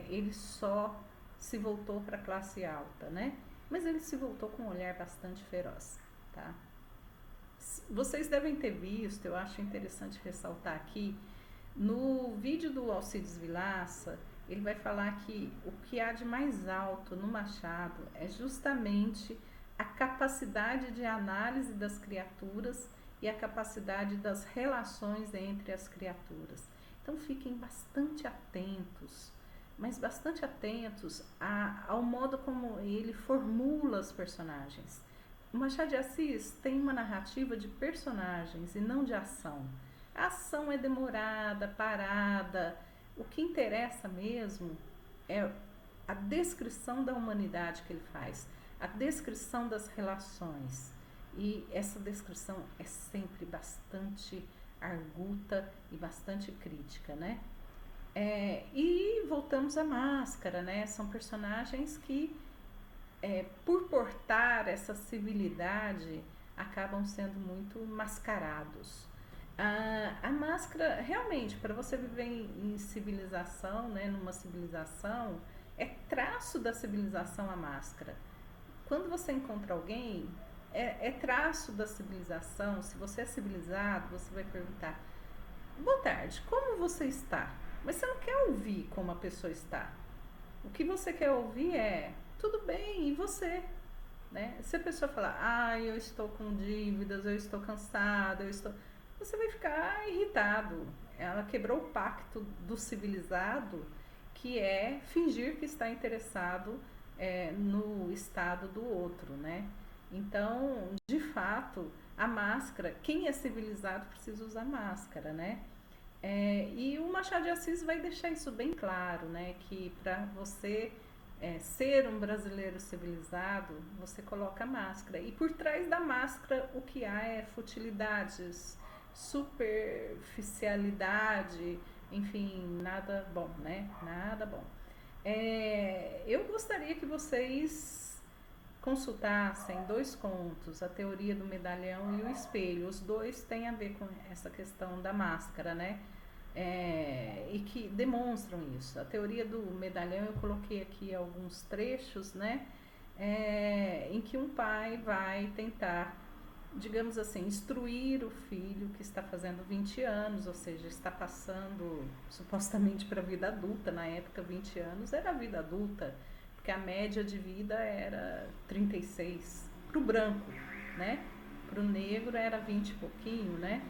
ele só se voltou para a classe alta, né? Mas ele se voltou com um olhar bastante feroz, tá? Vocês devem ter visto, eu acho interessante ressaltar aqui, no vídeo do Alcides Vilaça, ele vai falar que o que há de mais alto no Machado é justamente a capacidade de análise das criaturas e a capacidade das relações entre as criaturas. Então fiquem bastante atentos, mas bastante atentos ao modo como ele formula os personagens. O Machado de Assis tem uma narrativa de personagens e não de ação. A ação é demorada, parada. O que interessa mesmo é a descrição da humanidade que ele faz, a descrição das relações. E essa descrição é sempre bastante arguta e bastante crítica, né? E voltamos à Máscara, né? São personagens que, por portar essa civilidade, acabam sendo muito mascarados. A máscara, realmente, para você viver em civilização, né, numa civilização, é traço da civilização a máscara. Quando você encontra alguém, é traço da civilização. Se você é civilizado, você vai perguntar: boa tarde, como você está? Mas você não quer ouvir como a pessoa está. O que você quer ouvir é: tudo bem, e você? Né? Se a pessoa falar: eu estou com dívidas, eu estou cansada, você vai ficar irritado. Ela quebrou o pacto do civilizado, que é fingir que está interessado no estado do outro, né? Então, de fato, a máscara, quem é civilizado precisa usar máscara, né? E o Machado de Assis vai deixar isso bem claro, né? Que para você ser um brasileiro civilizado, você coloca máscara. E por trás da máscara, o que há é futilidades, superficialidade, enfim, nada bom, né? Nada bom. Eu gostaria que vocês consultassem dois contos, A Teoria do Medalhão e O Espelho. Os dois têm a ver com essa questão da máscara, né? E que demonstram isso. A Teoria do Medalhão, eu coloquei aqui alguns trechos, né? Em que um pai vai tentar, digamos assim, instruir o filho que está fazendo 20 anos, ou seja, está passando supostamente para a vida adulta. Na época, 20 anos era a vida adulta, porque a média de vida era 36 para o branco, né? Para o negro era 20 e pouquinho, né?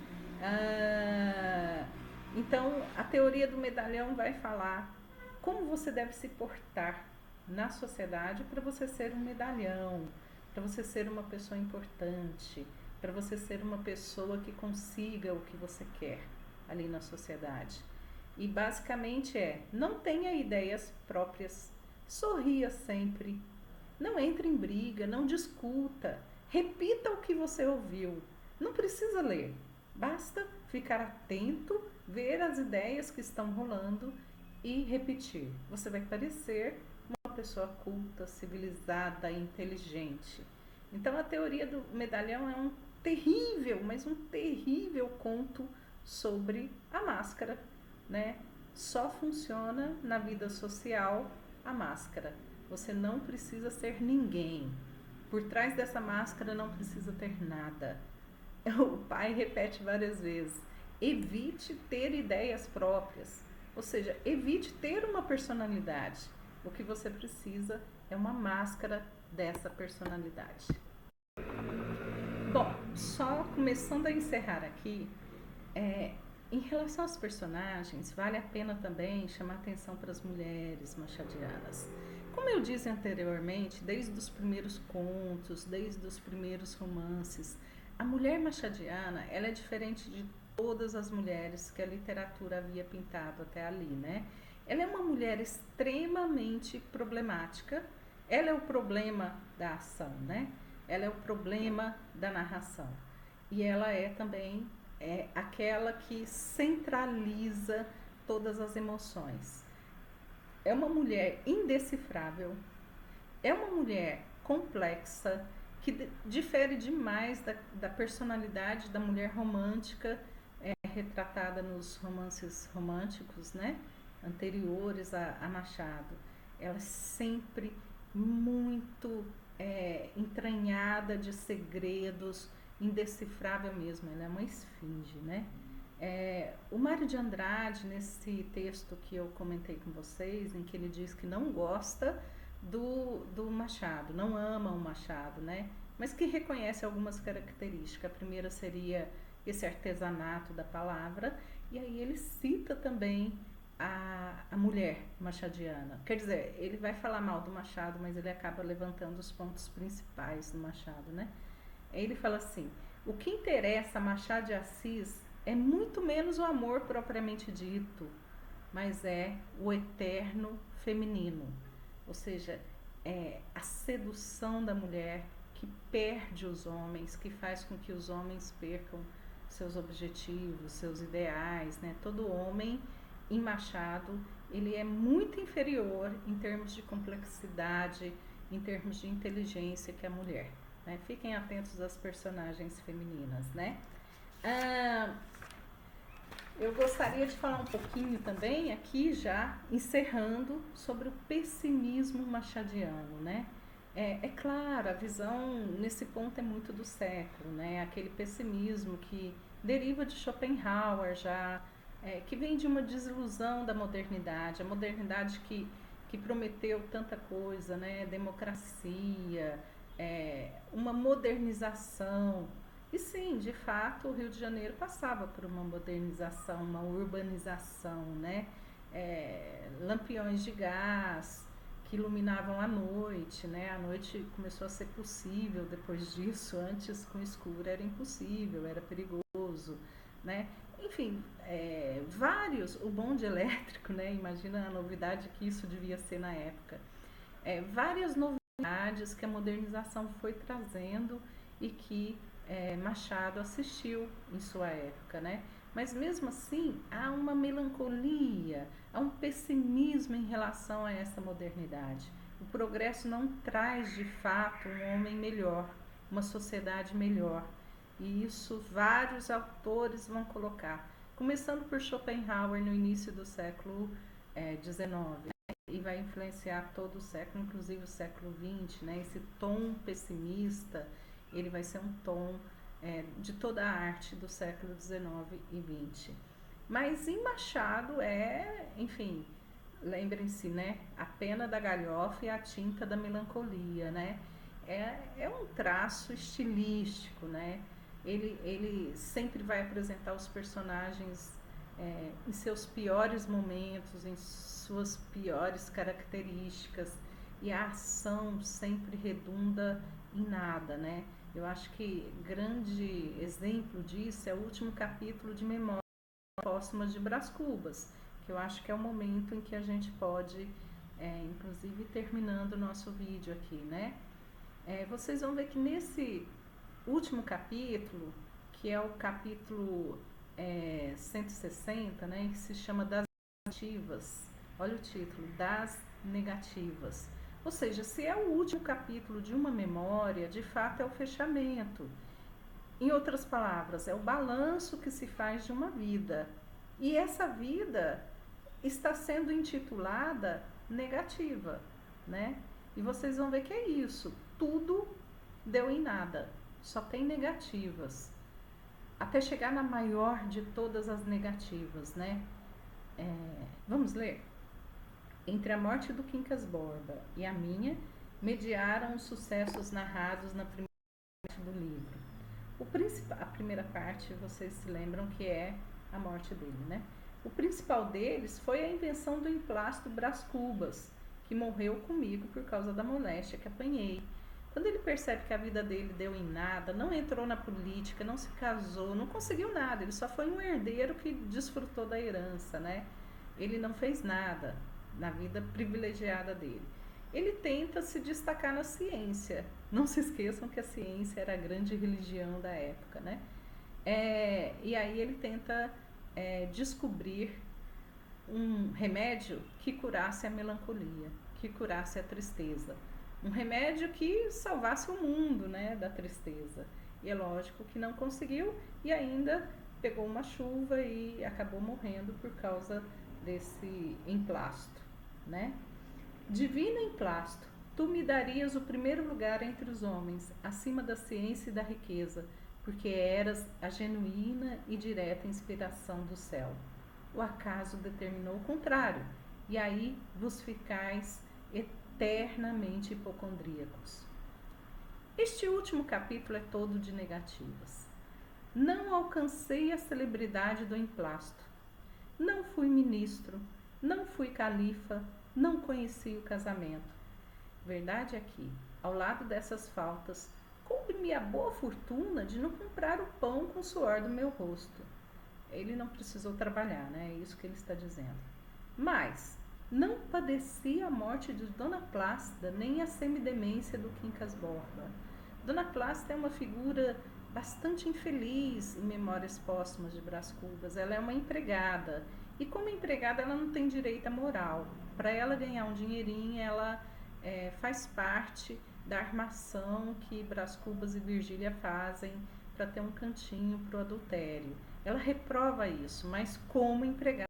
Então, a teoria do medalhão vai falar como você deve se portar na sociedade para você ser um medalhão, para você ser uma pessoa importante, para você ser uma pessoa que consiga o que você quer ali na sociedade. E basicamente não tenha ideias próprias, sorria sempre, não entre em briga, não discuta, repita o que você ouviu. Não precisa ler, basta ficar atento, ver as ideias que estão rolando e repetir. Você vai parecer uma pessoa culta, civilizada, inteligente. Então a teoria do medalhão é um terrível, mas um terrível conto sobre a máscara, né? Só funciona na vida social a máscara. Você não precisa ser ninguém. Por trás dessa máscara não precisa ter nada. O pai repete várias vezes: evite ter ideias próprias. Ou seja, evite ter uma personalidade. O que você precisa é uma máscara dessa personalidade. Bom, só começando a encerrar aqui, em relação aos personagens, vale a pena também chamar atenção para as mulheres machadianas. Como eu disse anteriormente, desde os primeiros contos, desde os primeiros romances, a mulher machadiana, ela é diferente de todas as mulheres que a literatura havia pintado até ali, né? Ela é uma mulher extremamente problemática, ela é o problema da ação, né? Ela é o problema da narração. E ela é também aquela que centraliza todas as emoções. É uma mulher indecifrável, é uma mulher complexa, que difere demais da personalidade da mulher romântica retratada nos romances românticos, né, anteriores a Machado. Ela é sempre muito entranhada de segredos, indecifrável mesmo, ela é uma esfinge, né? O Mário de Andrade, nesse texto que eu comentei com vocês, em que ele diz que não gosta do Machado, não ama o Machado, né? Mas que reconhece algumas características. A primeira seria esse artesanato da palavra, e aí ele cita também a mulher machadiana. Quer dizer, ele vai falar mal do Machado, mas ele acaba levantando os pontos principais do Machado, né? Aí ele fala assim: o que interessa a Machado de Assis é muito menos o amor propriamente dito, mas é o eterno feminino. Ou seja, a sedução da mulher que perde os homens, que faz com que os homens percam seus objetivos, seus ideais, né? Todo homem em Machado, ele é muito inferior em termos de complexidade, em termos de inteligência que a mulher. Né? Fiquem atentos às personagens femininas, né? Eu gostaria de falar um pouquinho também, aqui já encerrando, sobre o pessimismo machadiano, né? É claro, a visão nesse ponto é muito do século, né? Aquele pessimismo que deriva de Schopenhauer já, que vem de uma desilusão da modernidade, a modernidade que prometeu tanta coisa, né? Democracia, uma modernização. E sim, de fato, o Rio de Janeiro passava por uma modernização, uma urbanização, né? Lampiões de gás que iluminavam a noite, né? A noite começou a ser possível depois disso, antes com escuro era impossível, era perigoso, né? Enfim, vários, o bonde elétrico, né? Imagina a novidade que isso devia ser na época. Várias novidades que a modernização foi trazendo e que Machado assistiu em sua época, né? Mas mesmo assim há uma melancolia, há um pessimismo em relação a essa modernidade. O progresso não traz de fato um homem melhor, uma sociedade melhor. E isso vários autores vão colocar, começando por Schopenhauer no início do século XIX, e vai influenciar todo o século, inclusive o século XX, né? Esse tom pessimista, ele vai ser um tom de toda a arte do século XIX e XX. Mas em Machado enfim, lembrem-se, né? A pena da galhofa e a tinta da melancolia, né? É um traço estilístico, né? Ele sempre vai apresentar os personagens em seus piores momentos, em suas piores características, e a ação sempre redunda em nada, né? Eu acho que grande exemplo disso é o último capítulo de Memórias Póstumas de Brás Cubas, que eu acho que é o momento em que a gente pode, inclusive terminando o nosso vídeo aqui, né? Vocês vão ver que nesse último capítulo, que é o capítulo 160, né, que se chama das negativas, olha o título, das negativas. Ou seja, se é o último capítulo de uma memória, de fato é o fechamento. Em outras palavras, é o balanço que se faz de uma vida. E essa vida está sendo intitulada negativa, né? E vocês vão ver que é isso. Tudo deu em nada. Só tem negativas. Até chegar na maior de todas as negativas, né? Vamos ler? Entre a morte do Quincas Borba e a minha, mediaram os sucessos narrados na primeira parte do livro. A primeira parte, vocês se lembram que é a morte dele, né? O principal deles foi a invenção do emplasto Brás Cubas, que morreu comigo por causa da moléstia que apanhei. Quando ele percebe que a vida dele deu em nada, não entrou na política, não se casou, não conseguiu nada, ele só foi um herdeiro que desfrutou da herança, né? Ele não fez nada na vida privilegiada dele. Ele tenta se destacar na ciência. Não se esqueçam que a ciência era a grande religião da época, né? E aí ele tenta descobrir um remédio que curasse a melancolia, que curasse a tristeza. Um remédio que salvasse o mundo, né, da tristeza. E é lógico que não conseguiu e ainda pegou uma chuva e acabou morrendo por causa desse emplasto, né? Divino emplasto, tu me darias o primeiro lugar entre os homens, acima da ciência e da riqueza, porque eras a genuína e direta inspiração do céu. O acaso determinou o contrário, e aí vos ficais eternamente hipocondríacos. Este último capítulo é todo de negativas. Não alcancei a celebridade do emplasto. Não fui ministro, não fui califa, não conheci o casamento. Verdade é que, ao lado dessas faltas, coube-me a boa fortuna de não comprar o pão com o suor do meu rosto. Ele não precisou trabalhar, né? É isso que ele está dizendo. Mas não padeci a morte de Dona Plácida, nem a semidemência do Quincas Borba. Dona Plácida é uma figura bastante infeliz em Memórias Póstumas de Brás Cubas. Ela é uma empregada. E como empregada, ela não tem direito à moral. Para ela ganhar um dinheirinho, ela faz parte da armação que Brás Cubas e Virgília fazem para ter um cantinho para o adultério. Ela reprova isso, mas como empregada,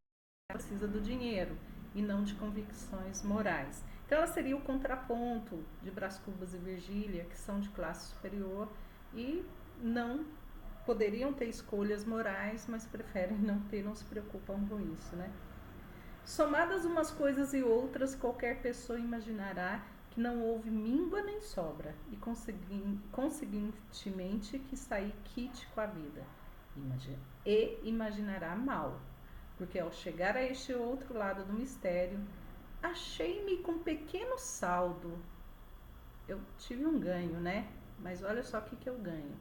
ela precisa do dinheiro e não de convicções morais. Então ela seria o contraponto de Brás Cubas e Virgília, que são de classe superior e não poderiam ter escolhas morais, mas preferem não ter, não se preocupam com isso, né? Somadas umas coisas e outras, qualquer pessoa imaginará que não houve míngua nem sobra, e conseguintemente que saí quite com a vida. E imaginará mal, porque ao chegar a este outro lado do mistério, achei-me com pequeno saldo. Eu tive um ganho, né? Mas olha só o que eu ganho.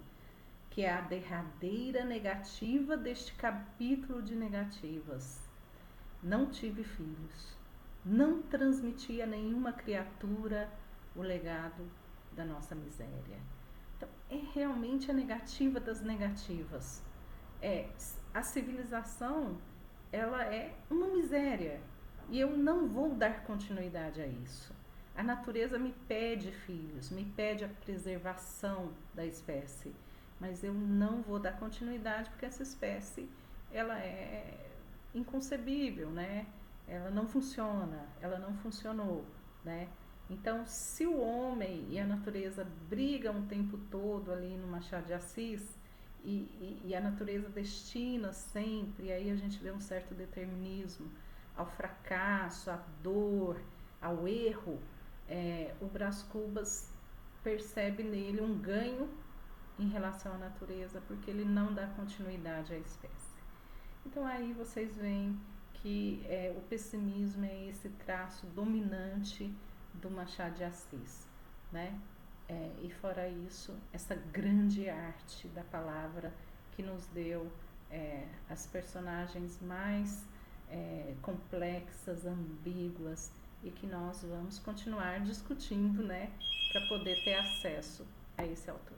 Que é a derradeira negativa deste capítulo de negativas. Não tive filhos. Não transmiti a nenhuma criatura o legado da nossa miséria. Então, é realmente a negativa das negativas. A civilização, ela é uma miséria. E eu não vou dar continuidade a isso. A natureza me pede filhos, me pede a preservação da espécie, mas eu não vou dar continuidade porque essa espécie, ela é inconcebível, né? Ela não funciona, ela não funcionou, né? Então, se o homem e a natureza brigam o tempo todo ali no Machado de Assis, e a natureza destina sempre, e aí a gente vê um certo determinismo ao fracasso, à dor, ao erro, o Brás Cubas percebe nele um ganho em relação à natureza, porque ele não dá continuidade à espécie. Então aí vocês veem que o pessimismo é esse traço dominante do Machado de Assis, né? E fora isso, essa grande arte da palavra que nos deu as personagens mais complexas, ambíguas, e que nós vamos continuar discutindo, né, para poder ter acesso a esse autor.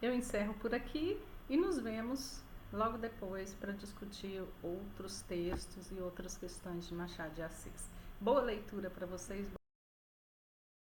Eu encerro por aqui e nos vemos logo depois para discutir outros textos e outras questões de Machado de Assis. Boa leitura para vocês.